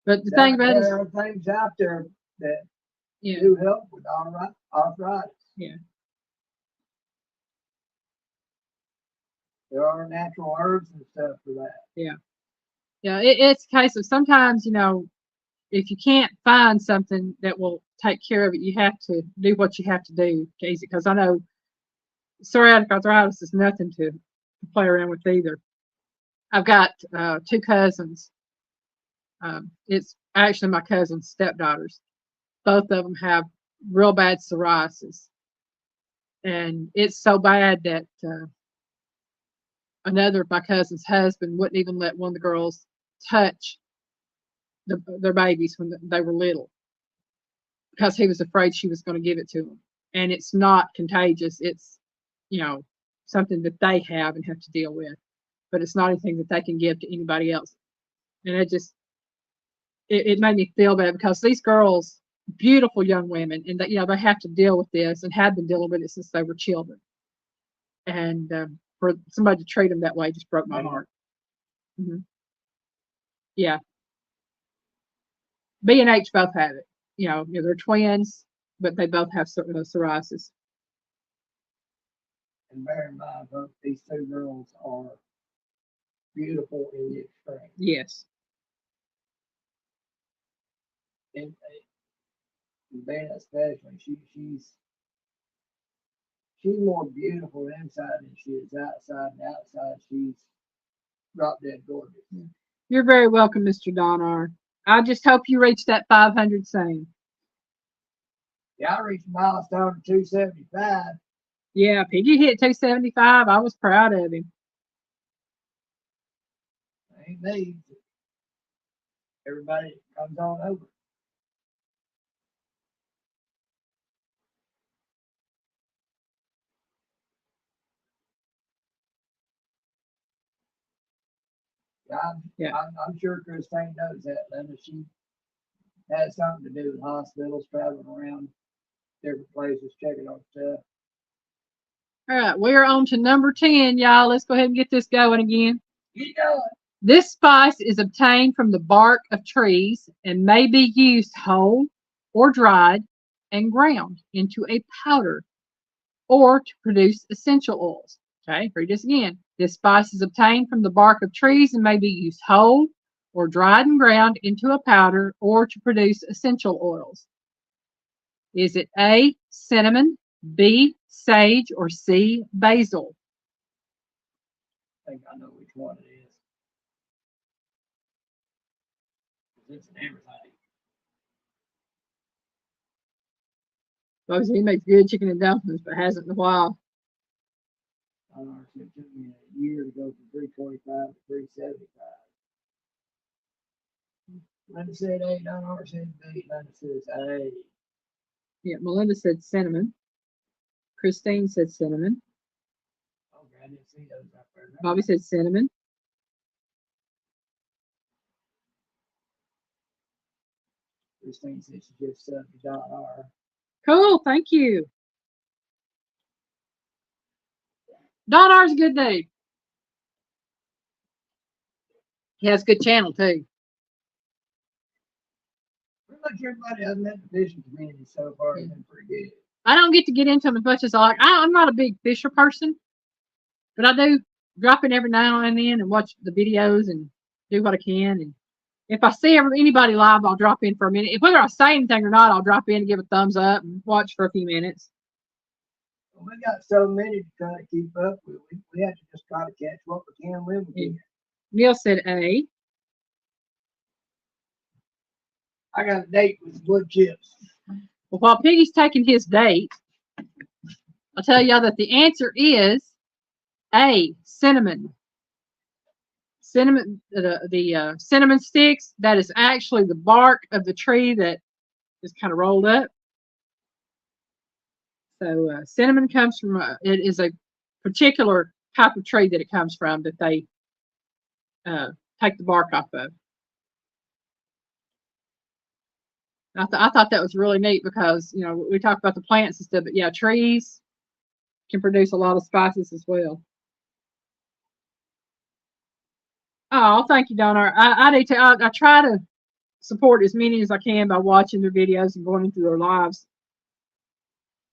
Speaker 1: but the thing about it is,
Speaker 2: There are things out there that
Speaker 1: yeah,
Speaker 2: do help with arthritis.
Speaker 1: yeah,
Speaker 2: There are natural herbs and stuff for that.
Speaker 1: yeah, yeah. It's a case of sometimes, you know, if you can't find something that will take care of it, you have to do what you have to do to ease it. Because I know psoriatic arthritis is nothing to play around with either. I've got two cousins. It's actually my cousin's stepdaughters. Both of them have real bad psoriasis, and it's so bad that another of my cousin's husband wouldn't even let one of the girls touch their babies when they were little because he was afraid she was going to give it to them. And it's not contagious. It's, you know, something that they have and have to deal with, but it's not anything that they can give to anybody else. And it made me feel bad because these girls, beautiful young women, and that, you know, they have to deal with this and have been dealing with it since they were children. And for somebody to treat them that way just broke my heart. Hmm. Yeah, B and H both have it. They're twins, but they both have psoriasis.
Speaker 2: And bear in mind, both these two girls are beautiful in the extreme.
Speaker 1: Yes.
Speaker 2: And Ben especially, she's more beautiful inside than she is outside. And outside, she's drop dead gorgeous.
Speaker 1: You're very welcome, Mr. Donar. I just hope you reach that 500 soon.
Speaker 2: Yeah, I reached milestone of 275.
Speaker 1: Yeah, Piggy hit 275. I was proud of him.
Speaker 2: Ain't me. Everybody comes on over. I'm sure Christine knows that, Linda. She has something to do with hospitals, traveling around different places, checking on stuff.
Speaker 1: All right, we're on to number 10, y'all. Let's go ahead and get this going again.
Speaker 2: Get going.
Speaker 1: This spice is obtained from the bark of trees and may be used whole or dried and ground into a powder or to produce essential oils. Okay, read this again. This spice is obtained from the bark of trees and may be used whole or dried and ground into a powder or to produce essential oils. Is it A, cinnamon, B, sage, or C, basil?
Speaker 2: I think I know which one it is. It's in everything.
Speaker 1: Because he makes good chicken and dumplings, but hasn't in a while.
Speaker 2: I don't know, it took me a year to go from 325 to 375. Linda said A, Don R said B, Linda says A.
Speaker 1: Yeah, Melinda said cinnamon. Christine said cinnamon.
Speaker 2: Okay, I didn't see those up there.
Speaker 1: Bobby said cinnamon.
Speaker 2: Christine said she just subbed to Don R.
Speaker 1: Cool, thank you. Don R's a good dude. He has a good channel too.
Speaker 2: Pretty much everybody I've met in the fishing community so far has been pretty good.
Speaker 1: I don't get to get into them as much as I like. I'm not a big fisher person, but I do drop in every now and then and watch the videos and do what I can. And if I see anybody live, I'll drop in for a minute. Whether I say anything or not, I'll drop in and give a thumbs up and watch for a few minutes.
Speaker 2: Well, we got so many to try to keep up with. We have to just try to catch what we can when we can.
Speaker 1: Neil said A.
Speaker 2: I got a date with wood chips.
Speaker 1: Well, while Piggy's taking his date, I'll tell y'all that the answer is A, cinnamon. Cinnamon, the cinnamon sticks, that is actually the bark of the tree that is kind of rolled up. So cinnamon comes from, it is a particular type of tree that it comes from that they take the bark off of. I thought that was really neat because, you know, we talk about the plants and stuff, but yeah, trees can produce a lot of spices as well. Oh, thank you, Donna. I do too. I try to support as many as I can by watching their videos and going into their lives.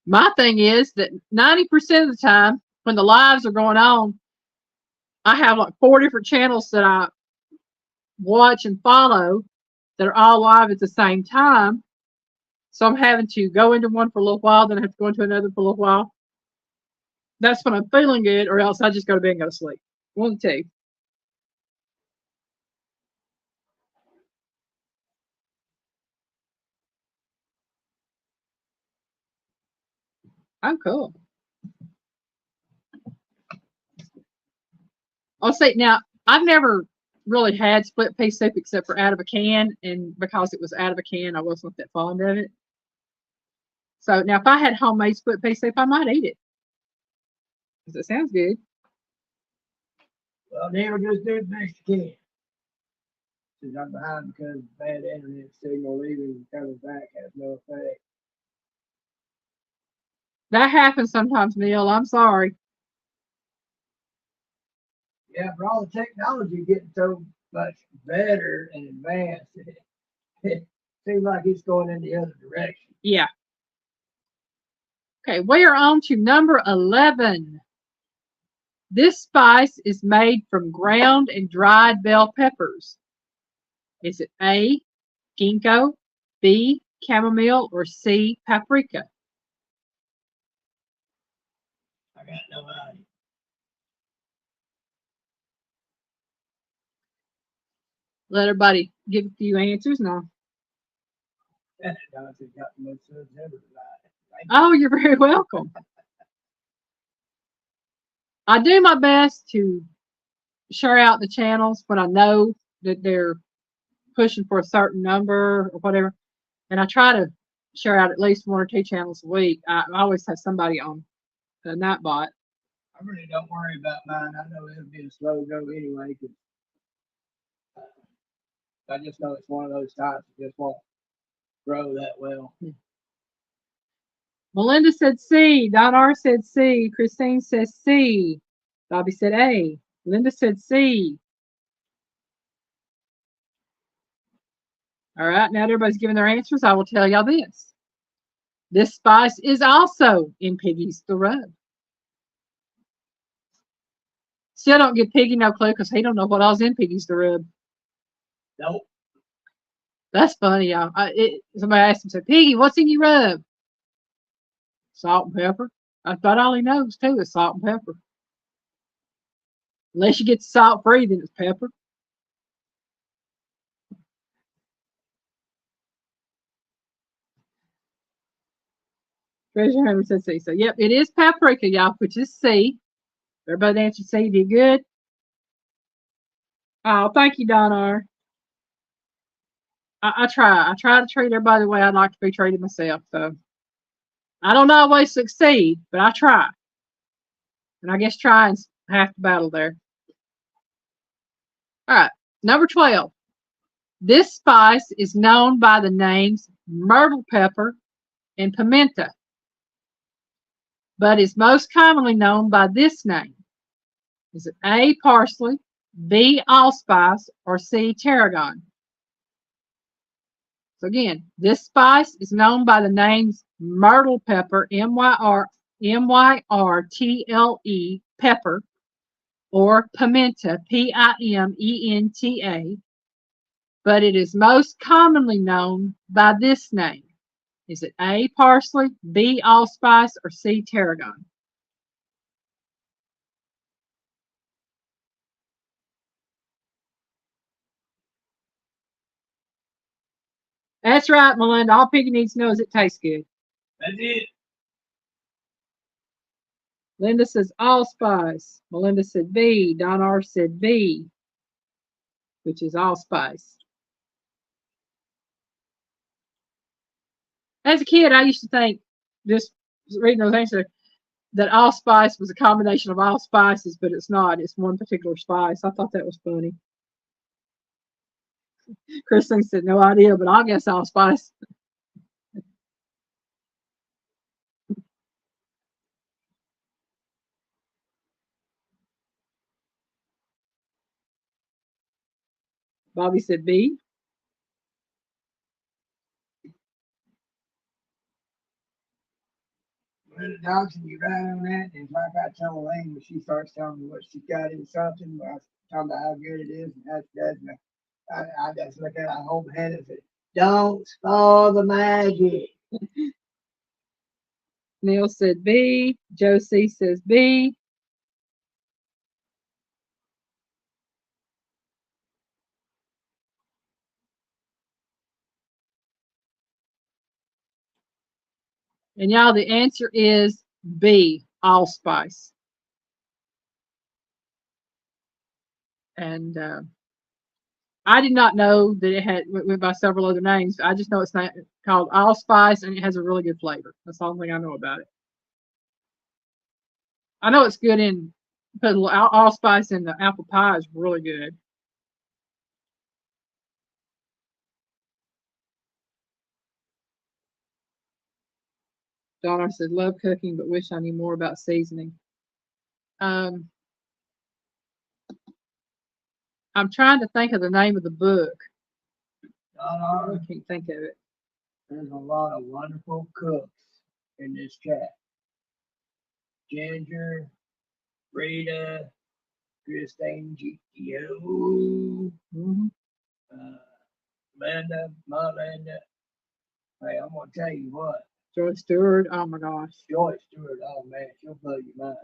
Speaker 1: My thing is that 90% of the time when the lives are going on, I have like 4 different channels that I watch and follow that are all live at the same time. So I'm having to go into one for a little while, then I have to go into another for a little while. That's when I'm feeling good, or else I just go to bed and go to sleep. One of the two. Oh, cool. I'll say now, I've never really had split pea soup except for out of a can, and because it was out of a can, I wasn't that fond of it. So now, if I had homemade split pea soup, I might eat it because it sounds good.
Speaker 2: Well, never just do the best you can. Since I'm behind because of bad internet signal, leaving and coming back has no effect.
Speaker 1: That happens sometimes, Neil. I'm sorry.
Speaker 2: Yeah, for all the technology getting so much better and advanced, it seems like it's going in the other direction.
Speaker 1: Yeah. Okay, we are on to number 11. This spice is made from ground and dried bell peppers. Is it A, ginkgo, B, chamomile, or C, paprika?
Speaker 2: I got no idea.
Speaker 1: Let everybody give a few answers now.
Speaker 2: Don's got the most subs ever tonight.
Speaker 1: Oh, you're very welcome. I do my best to share out the channels when I know that they're pushing for a certain number or whatever. And I try to share out at least 1 or 2 channels a week. I always have somebody on the Nightbot.
Speaker 2: I really don't worry about mine. I know it'll be a slow go anyway, because I just know it's one of those types that just won't grow that well.
Speaker 1: Melinda said C. Don R said C. Christine says C. Bobby said A. Linda said C. All right, now that everybody's giving their answers, I will tell y'all this. This spice is also in Piggy's The Rub. Still don't give Piggy no clue because he don't know what all's in Piggy's The Rub.
Speaker 2: Nope.
Speaker 1: That's funny, y'all. Somebody asked him, said, Piggy, what's in your rub? Salt and pepper. That's about all he knows, too, is salt and pepper. Unless you get salt free, then it's pepper. Treasure Hunter said C. So, yep, it is paprika, y'all, which is C. Everybody answered C. Did good. Oh, thank you, Don R. I try. I try to treat everybody the way I'd like to be treated myself. So I don't always succeed, but I try. And I guess trying's half the battle there. All right, number 12. This spice is known by the names myrtle pepper and pimenta, but is most commonly known by this name. Is it A, parsley, B, allspice, or C, tarragon? So again, this spice is known by the names myrtle pepper, M-Y-R-T-L-E, pepper, or pimenta, P-I-M-E-N-T-A, but it is most commonly known by this name. Is it A, parsley, B, allspice, or C, tarragon? That's right, Melinda. All Piggy needs to know is it tastes good.
Speaker 2: That's it.
Speaker 1: Linda says allspice. Melinda said B. Don R said B, which is allspice. As a kid, I used to think, just reading those answers, that allspice was a combination of all spices, but it's not. It's one particular spice. I thought that was funny. Kristen said no idea, but I guess allspice. Bobby said B.
Speaker 2: When the Dawson, you right on that. And like I told Lane when she starts telling me what she got in something, I was talking about how good it is and how she does. And I just look at it, I hold my head and say, don't spoil the magic.
Speaker 1: Neil said B. Josie says B. And y'all, the answer is B, allspice. And I did not know that it went by several other names. I just know it's not called allspice, and it has a really good flavor. That's the only thing I know about it. I know it's good in put allspice in the apple pie is really good. Donna said, love cooking, but wish I knew more about seasoning. I'm trying to think of the name of the book. I can't think of it.
Speaker 2: There's a lot of wonderful cooks in this chat. Ginger, Rita, Christine, GTO, Linda, Melinda. Hey, I'm gonna tell you what.
Speaker 1: Joyce Stewart. Oh my gosh.
Speaker 2: Joyce Stewart. Oh man, she'll blow your mind.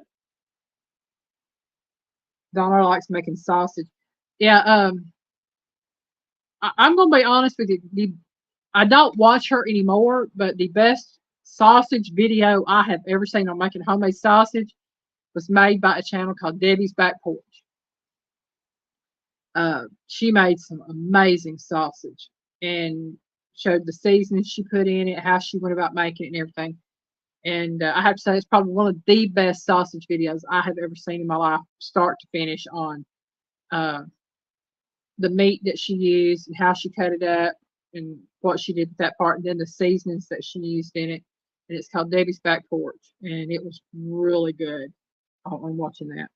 Speaker 1: Donna likes making sausage. Yeah. I'm gonna be honest with you. I don't watch her anymore, but the best sausage video I have ever seen on making homemade sausage was made by a channel called Debbie's Back Porch. She made some amazing sausage and showed the seasoning she put in it, how she went about making it, and everything. And I have to say, it's probably one of the best sausage videos I have ever seen in my life, start to finish, on the meat that she used and how she cut it up and what she did with that part, and then the seasonings that she used in it. And it's called Debbie's Back Porch, and it was really good on watching that.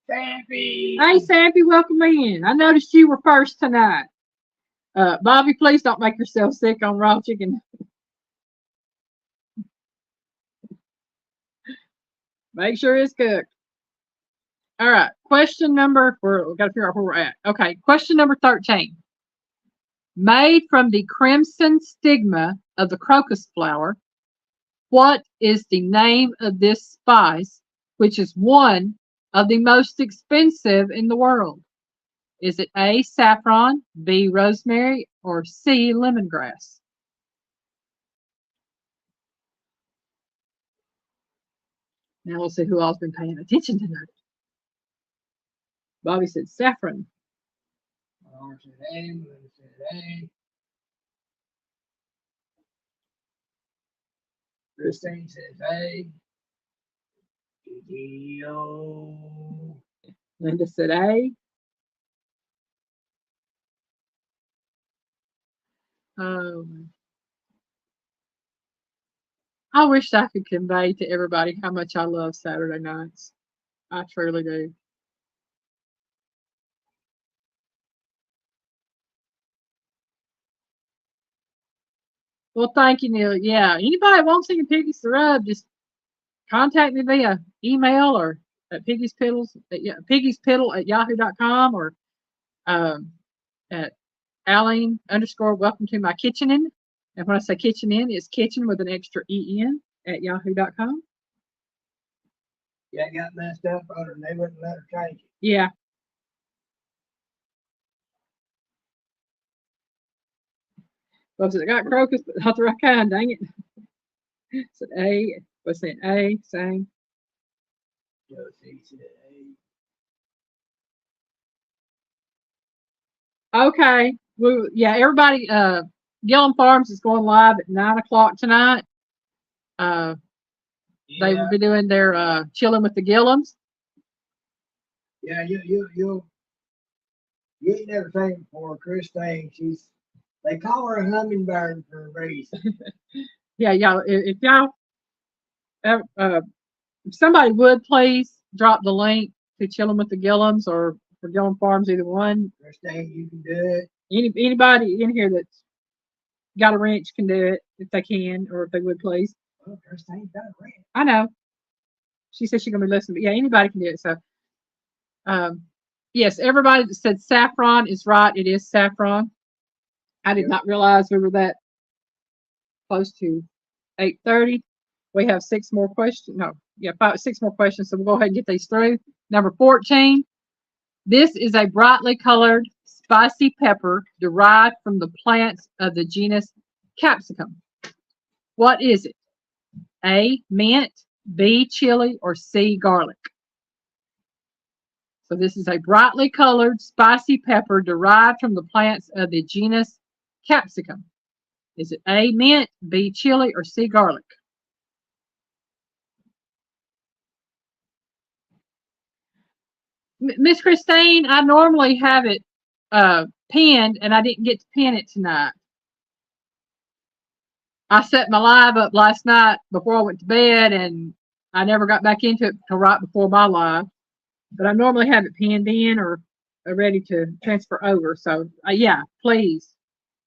Speaker 2: Sappy.
Speaker 1: Hey, Sappy, welcome in. I noticed you were first tonight. Bobby, please don't make yourself sick on raw chicken. Make sure it's cooked. All right. Question number, we've got to figure out where we're at. Okay. Question number 13. Made from the crimson stigma of the crocus flower, what is the name of this spice, which is one of the most expensive in the world? Is it A, saffron, B, rosemary, or C, lemongrass? Now we'll see who all's been paying attention tonight. Bobby said saffron.
Speaker 2: Laura said A, Melinda said A. Christine says A. O.
Speaker 1: Linda said A. I wish I could convey to everybody how much I love Saturday nights. I truly do. Well, thank you, Neil. Yeah, anybody wants any piggies to rub, just contact me via email or at piggiespiddle@yahoo.com or at Aline_welcome to my kitchenin. And when I say kitchenin, it's kitchen with an extra en at yahoo.com.
Speaker 2: Yeah, it got messed up on her and they wouldn't let her change it.
Speaker 1: Yeah. Well, I got crocus, but not the right kind, dang it. So A, what's that? A, same.
Speaker 2: Josie said
Speaker 1: Okay. Well, yeah, everybody, Gillum Farms is going live at 9 o'clock tonight. They will be doing their chilling with the Gillums.
Speaker 2: Yeah, you ain't never seen her before, Christine. They call her a hummingbird for a reason.
Speaker 1: Yeah, y'all, if y'all, if somebody would please drop the link to Chilling with the Gillums or for Gillum Farms, either one.
Speaker 2: Christine, you can do it.
Speaker 1: Anybody in here that's got a wrench can do it if they can, or if they would please.
Speaker 2: Oh, Christine's got a wrench.
Speaker 1: I know. She said she's gonna be listening, but yeah, anybody can do it. So, yes, everybody that said saffron is right. It is saffron. I did not realize we were that close to 8:30. We have 6 more questions. No, yeah, 6 more questions. So we'll go ahead and get these through. Number 14. This is a brightly colored spicy pepper derived from the plants of the genus Capsicum. What is it? A, mint, B, chili, or C, garlic? So this is a brightly colored spicy pepper derived from the plants of the genus Capsicum. Is it A, mint, B, chili, or C, garlic? Miss Christine, I normally have it pinned, and I didn't get to pin it tonight. I set my live up last night before I went to bed, and I never got back into it until right before my live. But I normally have it pinned in or ready to transfer over. So, yeah, please.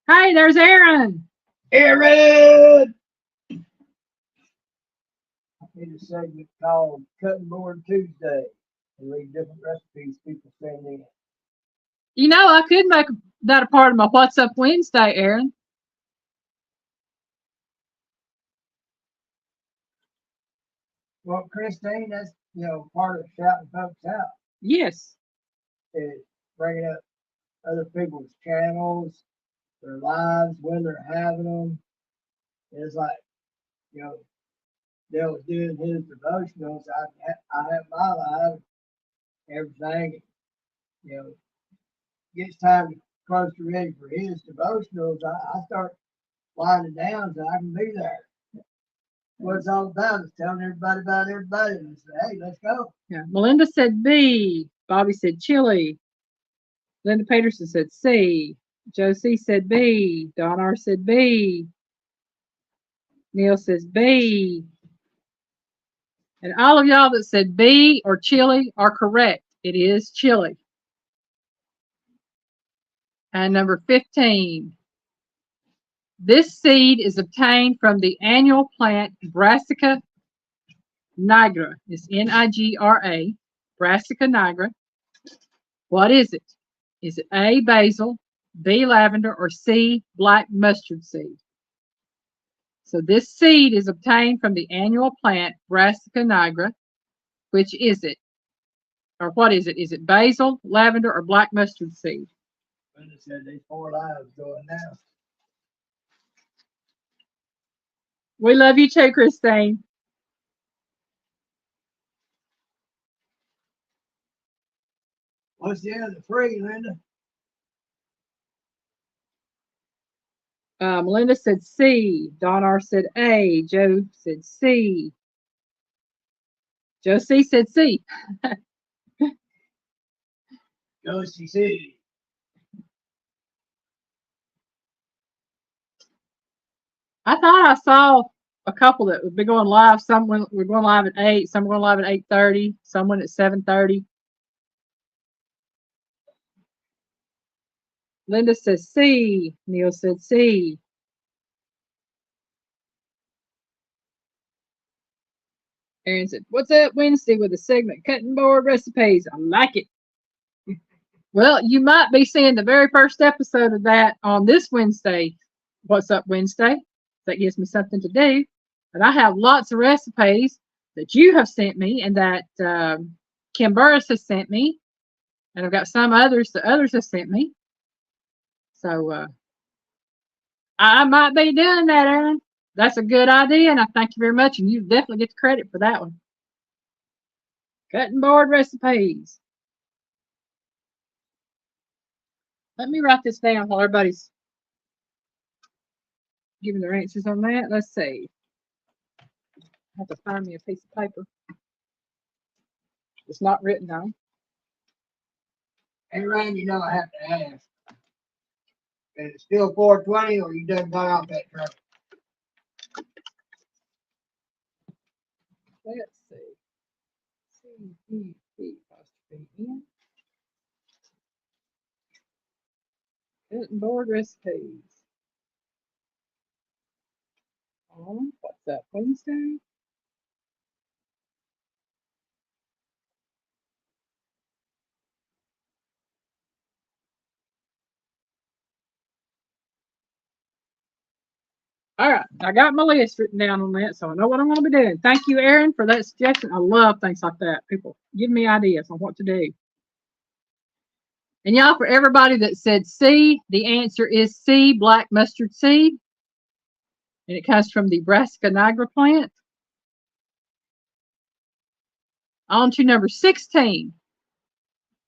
Speaker 1: Hey, there's Aaron.
Speaker 2: Aaron! I need a segment called Cutting Board Tuesday and read different recipes people send in.
Speaker 1: You know, I could make that a part of my What's Up Wednesday, Aaron.
Speaker 2: Well, Christine, that's part of shouting folks out.
Speaker 1: Yes.
Speaker 2: Is bringing up other people's channels, their lives, when they're having them. It's like, Dale was doing his devotionals. I have my live, everything. Gets time close to ready for his devotionals. I start winding down so I can be there. What it's all about is telling everybody about everybody and say, hey, let's go.
Speaker 1: Yeah. Melinda said B. Bobby said chili. Linda Peterson said C. Josie said B. Don R said B. Neil says B. And all of y'all that said B or chili are correct. It is chili. And number 15. This seed is obtained from the annual plant Brassica nigra. It's Nigra. Brassica nigra. What is it? Is it A, basil, B, lavender, or C, black mustard seed? So this seed is obtained from the annual plant Brassica nigra. Which is it? Or what is it? Is it basil, lavender, or black mustard seed?
Speaker 2: Brenda said there's 4 lives going now.
Speaker 1: We love you too, Christine.
Speaker 2: What's the other three, Linda?
Speaker 1: Melinda said C. Don R said A. Joe said C. Joe C said C.
Speaker 2: Josie C.
Speaker 1: I thought I saw a couple that would be going live. Some were going live at 8. Some were going live at 8:30. Some went at 7:30. Linda says C. Neil said C. Aaron said, "What's up Wednesday with the segment cutting board recipes? I like it." Well, you might be seeing the very first episode of that on this Wednesday. What's up Wednesday? That gives me something to do. And I have lots of recipes that you have sent me and that Kim Burris has sent me. And I've got some others that others have sent me. So I might be doing that, Aaron. That's a good idea, and I thank you very much. And you definitely get the credit for that one. Cutting board recipes. Let me write this down while everybody's giving their answers on that. Let's see. I have to find me a piece of paper. It's not written on.
Speaker 2: Hey, Ryan, you know I have to ask. Is it still 420 or you done got off that truck?
Speaker 1: Let's see. C-E-P-N. Cutting board recipes. What's that, Wednesday? All right, I got my list written down on that, so I know what I'm going to be doing. Thank you, Aaron, for that suggestion. I love things like that. People give me ideas on what to do. And y'all, for everybody that said C, the answer is C, black mustard seed. And it comes from the Brassica nigra plant. On to number 16.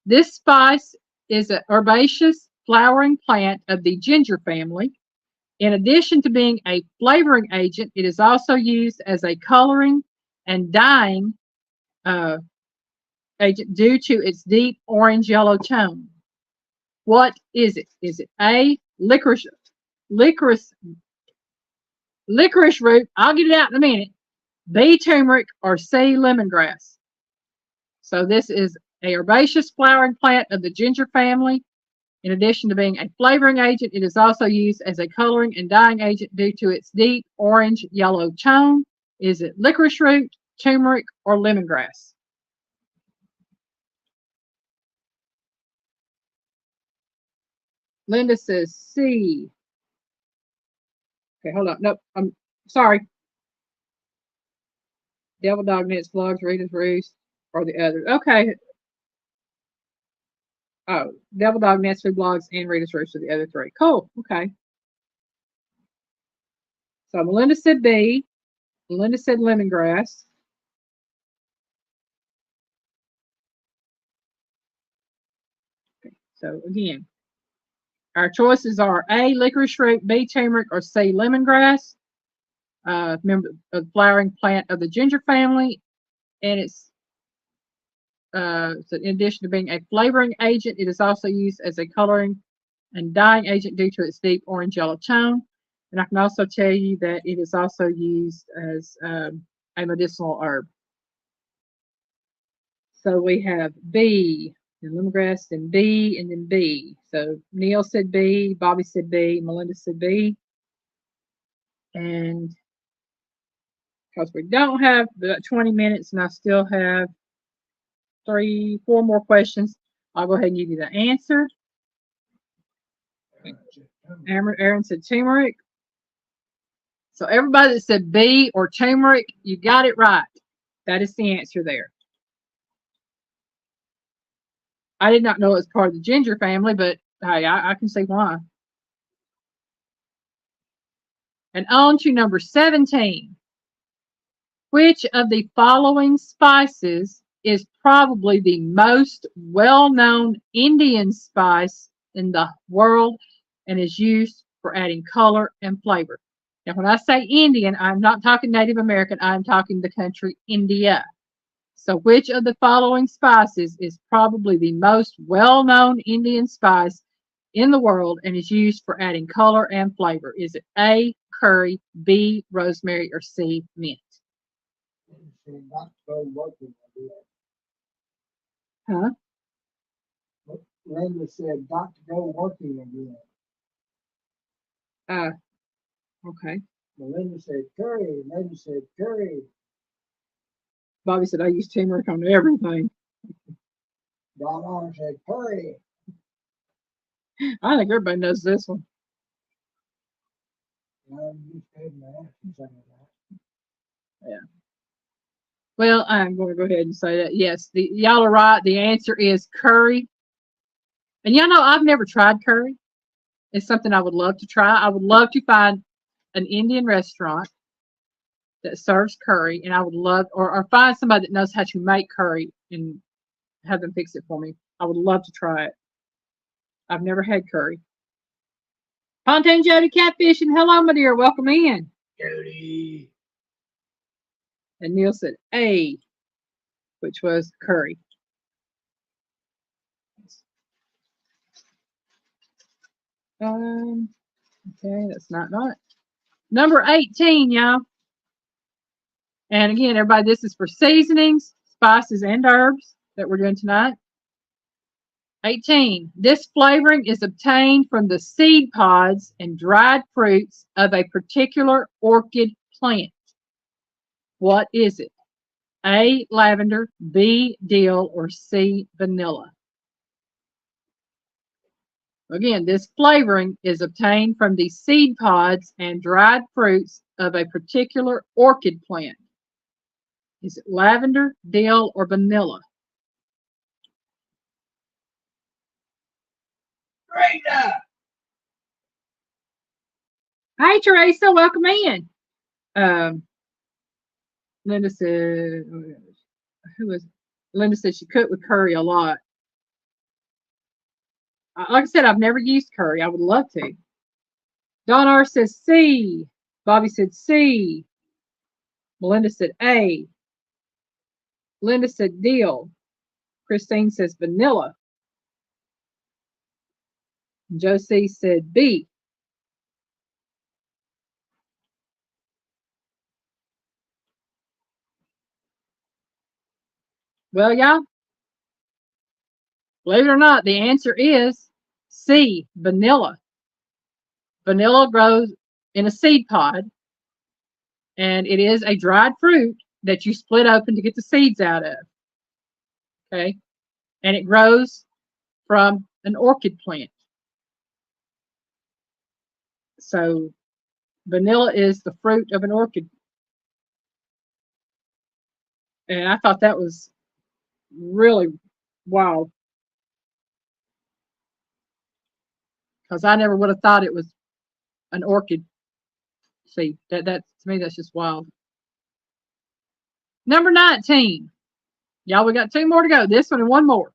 Speaker 1: This spice is an herbaceous flowering plant of the ginger family. In addition to being a flavoring agent, it is also used as a coloring and dyeing agent due to its deep orange yellow tone. What is it? Is it A, licorice root? I'll get it out in a minute. B, turmeric, or C, lemongrass? So this is a herbaceous flowering plant of the ginger family. In addition to being a flavoring agent, it is also used as a coloring and dyeing agent due to its deep orange yellow tone. Is it licorice root, turmeric, or lemongrass? Linda says C. Okay, hold on. Nope, I'm sorry. Devil Dog Knits Vlogs, Rita's Roost, or the others. Okay. Oh, Devil Dog Knits Food Blogs and Rita's Roost are the other three. Cool. Okay. So Melinda said B. Melinda said lemongrass. Okay. So again, our choices are A, licorice root, B, turmeric, or C, lemongrass. Member of the flowering plant of the ginger family. And it's so in addition to being a flavoring agent, it is also used as a coloring and dyeing agent due to its deep orange yellow tone. And I can also tell you that it is also used as a medicinal herb. So we have B, and lemongrass, and B, and then B. So Neil said B, Bobby said B, Melinda said B. And because we don't have the 20 minutes and I still have 4 more questions, I'll go ahead and give you the answer. Aaron said turmeric. So everybody that said B or turmeric, you got it right. That is the answer there. I did not know it was part of the ginger family, but hey, I can see why. And on to number 17. Which of the following spices is probably the most well-known Indian spice in the world and is used for adding color and flavor. Now, when I say Indian, I'm not talking Native American, I'm talking the country India. So, which of the following spices is probably the most well-known Indian spice in the world and is used for adding color and flavor? Is it A, curry, B, rosemary, or C, mint? Huh?
Speaker 2: Linda said, got to go working again.
Speaker 1: Okay.
Speaker 2: Melinda said curry. Linda said curry.
Speaker 1: Bobby said I use turmeric on everything.
Speaker 2: Don said curry.
Speaker 1: I think everybody knows this one. Yeah. Well, I'm going to go ahead and say that yes, y'all are right. The answer is curry. And y'all know I've never tried curry. It's something I would love to try. I would love to find an Indian restaurant that serves curry, and I would love, or find somebody that knows how to make curry and have them fix it for me. I would love to try it. I've never had curry. Pontoon Jody catfishing. Hello, my dear. Welcome in.
Speaker 2: Jody.
Speaker 1: And Neil said A, which was curry. Okay, that's not right. Number 18, y'all. And again, everybody, this is for seasonings, spices, and herbs that we're doing tonight. 18. This flavoring is obtained from the seed pods and dried fruits of a particular orchid plant. What is it? A, lavender, B, dill, or C, vanilla? Again, this flavoring is obtained from the seed pods and dried fruits of a particular orchid plant. Is it lavender, dill, or vanilla?
Speaker 2: Teresa!
Speaker 1: Hey, Teresa, welcome in. Linda said, who was? Linda said she cooked with curry a lot. Like I said, I've never used curry. I would love to. Don R says C. Bobby said C. Melinda said A. Linda said dill. Christine says vanilla. Josie said B. Well, y'all, believe it or not, the answer is C, vanilla. Vanilla grows in a seed pod, and it is a dried fruit that you split open to get the seeds out of. Okay, and it grows from an orchid plant. So vanilla is the fruit of an orchid. And I thought that was really wild, because I never would have thought it was an orchid seed. That to me, that's just wild. Number 19. Y'all, we got 2 more to go. This one and 1 more.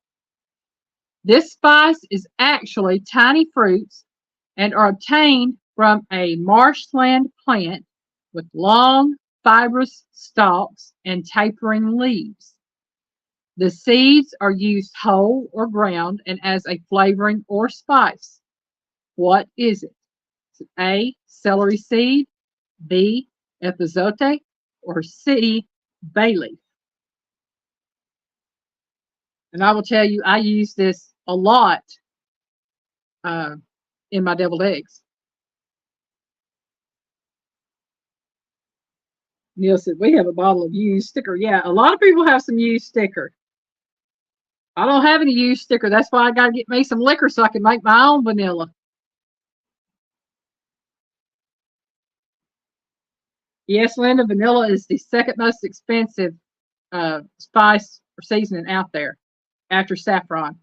Speaker 1: This spice is actually tiny fruits and are obtained from a marshland plant with long, fibrous stalks and tapering leaves. The seeds are used whole or ground and as a flavoring or spice. What is it? Is it A, celery seed, B, epazote, or C, bay leaf? And I will tell you, I use this a lot in my deviled eggs. Neil said, we have a bottle of used sticker. Yeah, a lot of people have some used sticker. I don't have any used sticker. That's why I got to get me some liquor so I can make my own vanilla. Yes, Linda, vanilla is the second most expensive spice or seasoning out there after saffron.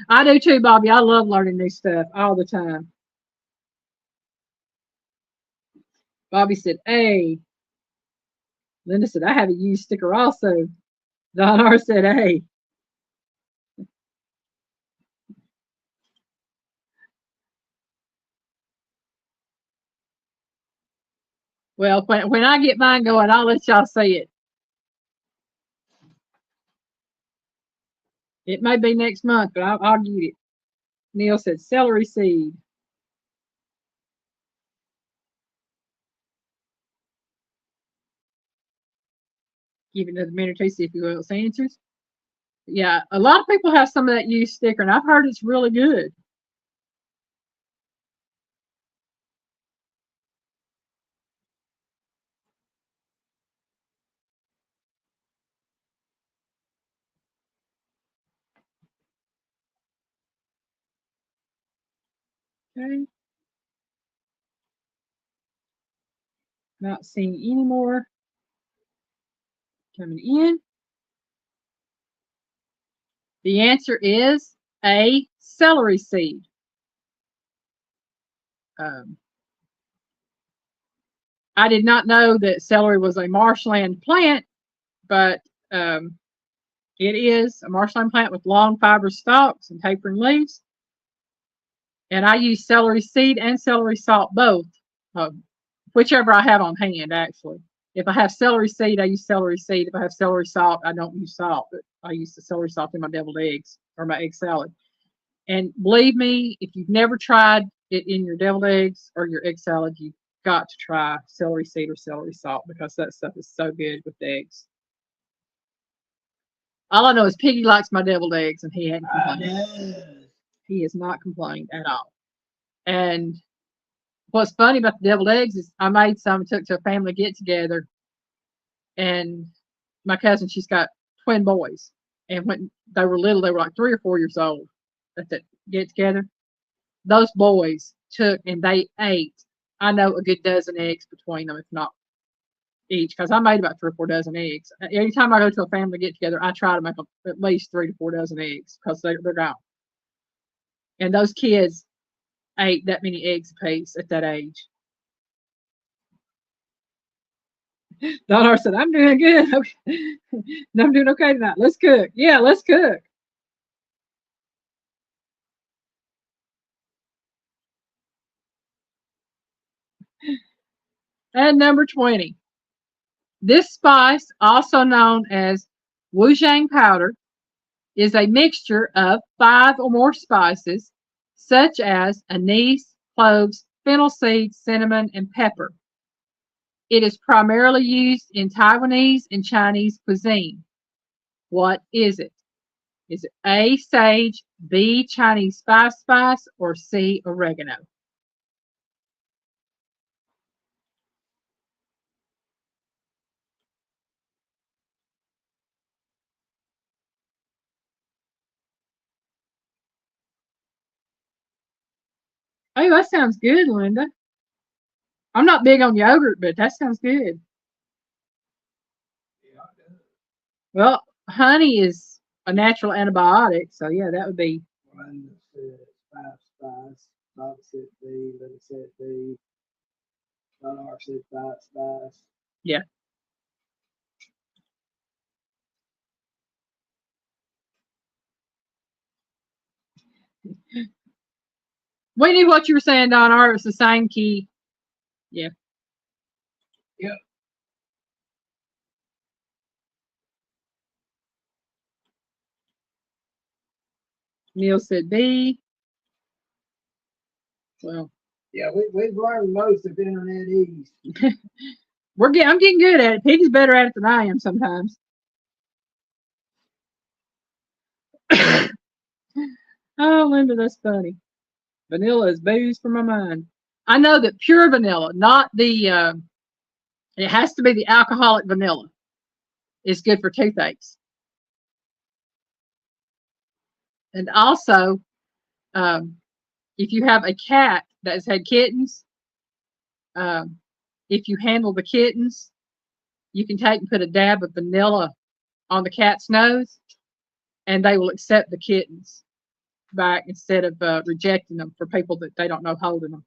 Speaker 1: I do too, Bobby. I love learning new stuff all the time. Bobby said A. Linda said, I have a used sticker also. Don R said, hey. Well, when I get mine going, I'll let y'all see it. It may be next month, but I'll get it. Neil said celery seed. Give it another minute or two, see if you else answers. Yeah, a lot of people have some of that used sticker, and I've heard it's really good. Okay. Not seeing any more coming in. The answer is a celery seed. I did not know that celery was a marshland plant, but it is a marshland plant with long fibrous stalks and tapering leaves. And I use celery seed and celery salt both, whichever I have on hand, actually. If I have celery seed, I use celery seed. If I have celery salt, I don't use salt, but I use the celery salt in my deviled eggs or my egg salad. And believe me, if you've never tried it in your deviled eggs or your egg salad, you've got to try celery seed or celery salt because that stuff is so good with eggs. All I know is Piggy likes my deviled eggs, and he hadn't complained. He has not complained at all. And what's funny about the deviled eggs is I made some and took to a family get together, and my cousin, she's got twin boys, and when they were little, they were like 3 or 4 years old at that get together. Those boys took and they ate, I know, a good dozen eggs between them, if not each, because I made about 3 or 4 dozen eggs. Anytime I go to a family get together, I try to make at least 3 to 4 dozen eggs because they're gone. And those kids ate that many eggs apiece at that age. Donor said, I'm doing good. I'm doing okay tonight. Let's cook. Yeah, let's cook. And number 20. This spice, also known as Wuzhang powder, is a mixture of 5 or more spices, such as anise, cloves, fennel seeds, cinnamon, and pepper. It is primarily used in Taiwanese and Chinese cuisine. What is it? Is it A, sage, B, Chinese spice, or C, oregano? Oh, that sounds good, Linda. I'm not big on yogurt, but that sounds good. Well, honey is a natural antibiotic, so yeah, that would be.
Speaker 2: One said spice. Bob said B. Linda said B. Don R said spice.
Speaker 1: Yeah. We knew what you were saying, Don R. It's the same key. Yeah.
Speaker 2: Yep.
Speaker 1: Neil said B. Well.
Speaker 2: Yeah, we've learned most of internet ease.
Speaker 1: I'm getting good at it. Piggy's better at it than I am sometimes. Oh, Linda, that's funny. Vanilla is booze for my mind. I know that pure vanilla, not the, it has to be the alcoholic vanilla, is good for toothaches. And also, if you have a cat that has had kittens, if you handle the kittens, you can take and put a dab of vanilla on the cat's nose, and they will accept the kittens back instead of rejecting them for people that they don't know holding them.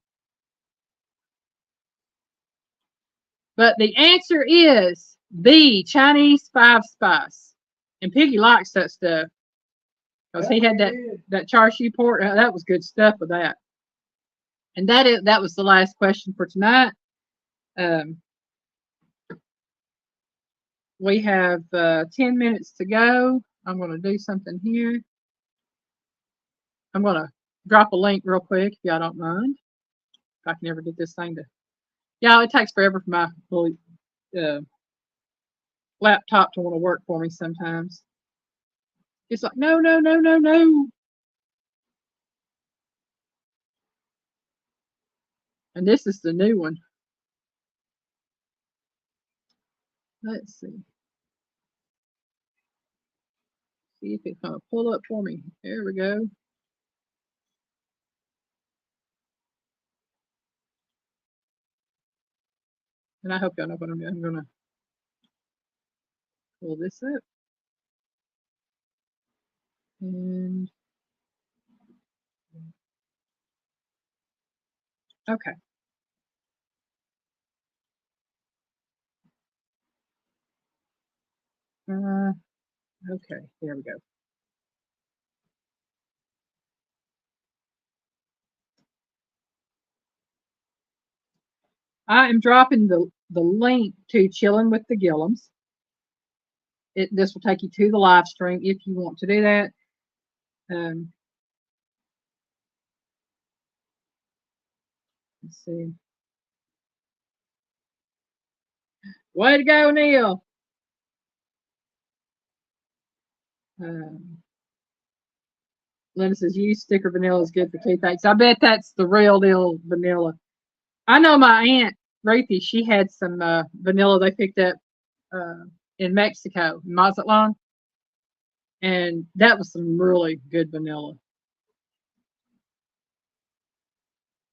Speaker 1: But the answer is The Chinese 5-spice. And Piggy likes that stuff. Because he had that char siu pork. That was good stuff with that. And that was the last question for tonight. We have 10 minutes to go. I'm going to do something here. I'm going to drop a link real quick if y'all don't mind. If I can ever get this thing to. Yeah, it takes forever for my little laptop to want to work for me sometimes. It's like, no, no, no, no, no. And this is the new one. Let's see. See if it's going to pull up for me. There we go. And I hope y'all know what I'm doing. I'm going to pull this up. And okay. Okay, there we go. I am dropping the link to Chilling with the Gillums. This will take you to the live stream if you want to do that. Let's see. Way to go, Neil. Linda says, use sticker vanilla is good for toothaches. I bet that's the real deal vanilla. I know my aunt, Ruthie, she had some vanilla they picked up in Mexico, in Mazatlan. And that was some really good vanilla.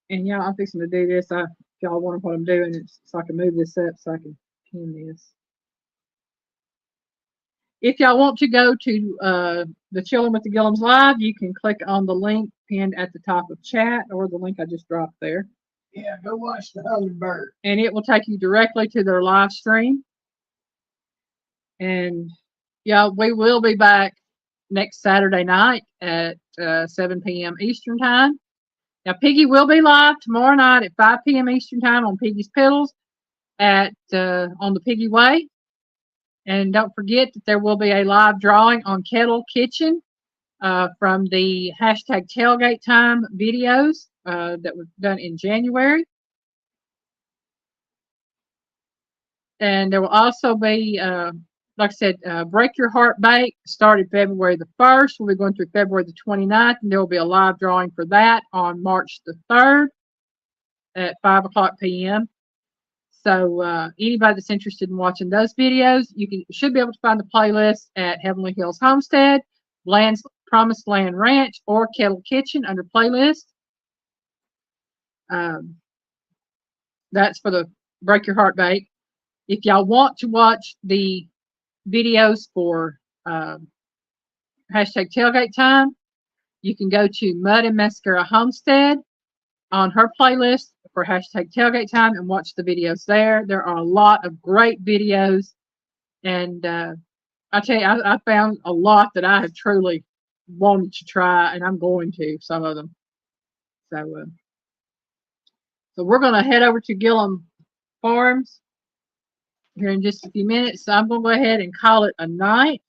Speaker 1: And yeah, I'm fixing to do this. If y'all wonder what I'm doing, it's so I can move this up so I can pin this. If y'all want to go to the Chilling with the Gillums Live, you can click on the link pinned at the top of chat or the link I just dropped there.
Speaker 2: Yeah, go watch the hummingbird.
Speaker 1: And it will take you directly to their live stream. And yeah, we will be back next Saturday night at 7 p.m. Eastern Time. Now, Piggy will be live tomorrow night at 5 p.m. Eastern Time on Piggy's Pedals on the Piggy Way. And don't forget that there will be a live drawing on Kettle Kitchen from the hashtag Tailgate Time videos that were done in January. And there will also be, like I said, Break Your Heart Bake started February the 1st. We'll be going through February the 29th, and there will be a live drawing for that on March the 3rd at 5 o'clock p.m. So anybody that's interested in watching those videos, should be able to find the playlist at Heavenly Hills Homestead, Promised Land Ranch, or Kettle Kitchen under playlist. That's for the Break Your Heart Bake. If y'all want to watch the videos for hashtag Tailgate Time, you can go to Mud and Mascara Homestead on her playlist for hashtag Tailgate Time and watch the videos there. There are a lot of great videos, and I tell you, I found a lot that I have truly wanted to try, and I'm going to some of them. So we're going to head over to Gillum Farms here in just a few minutes. So I'm going to go ahead and call it a night.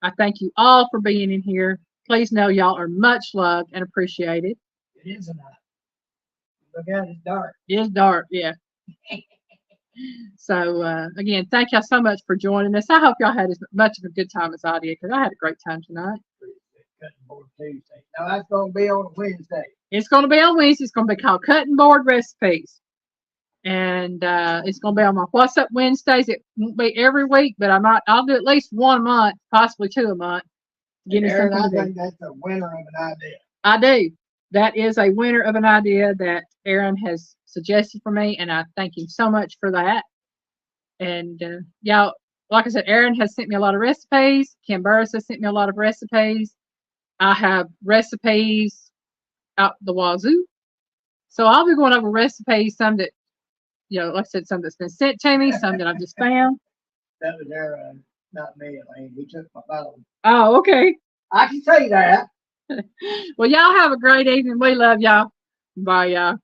Speaker 1: I thank you all for being in here. Please know y'all are much loved and appreciated.
Speaker 2: It is a night. Look out, it's dark.
Speaker 1: It's dark, yeah. So, again, thank y'all so much for joining us. I hope y'all had as much of a good time as I did, because I had a great time tonight.
Speaker 2: Cutting Board Tuesday. Now, that's going to be on Wednesday.
Speaker 1: It's going to be on Wednesday. It's going to be called Cutting Board Recipes. And it's going to be on my What's Up Wednesdays. It won't be every week, but I'll do at least one a month, possibly two a month.
Speaker 2: Give me something to do. I think that's a winner of an idea.
Speaker 1: I do. That is a winner of an idea that Aaron has suggested for me, and I thank him so much for that. And y'all, like I said, Aaron has sent me a lot of recipes. Kim Burris has sent me a lot of recipes. I have recipes out the wazoo. So I'll be going over recipes, some that, like I said, some that's been sent to me, some that I've just found.
Speaker 2: that was there, not me, Elaine. He took my phone.
Speaker 1: Oh, okay.
Speaker 2: I can say that.
Speaker 1: Well, y'all have a great evening. We love y'all. Bye, y'all.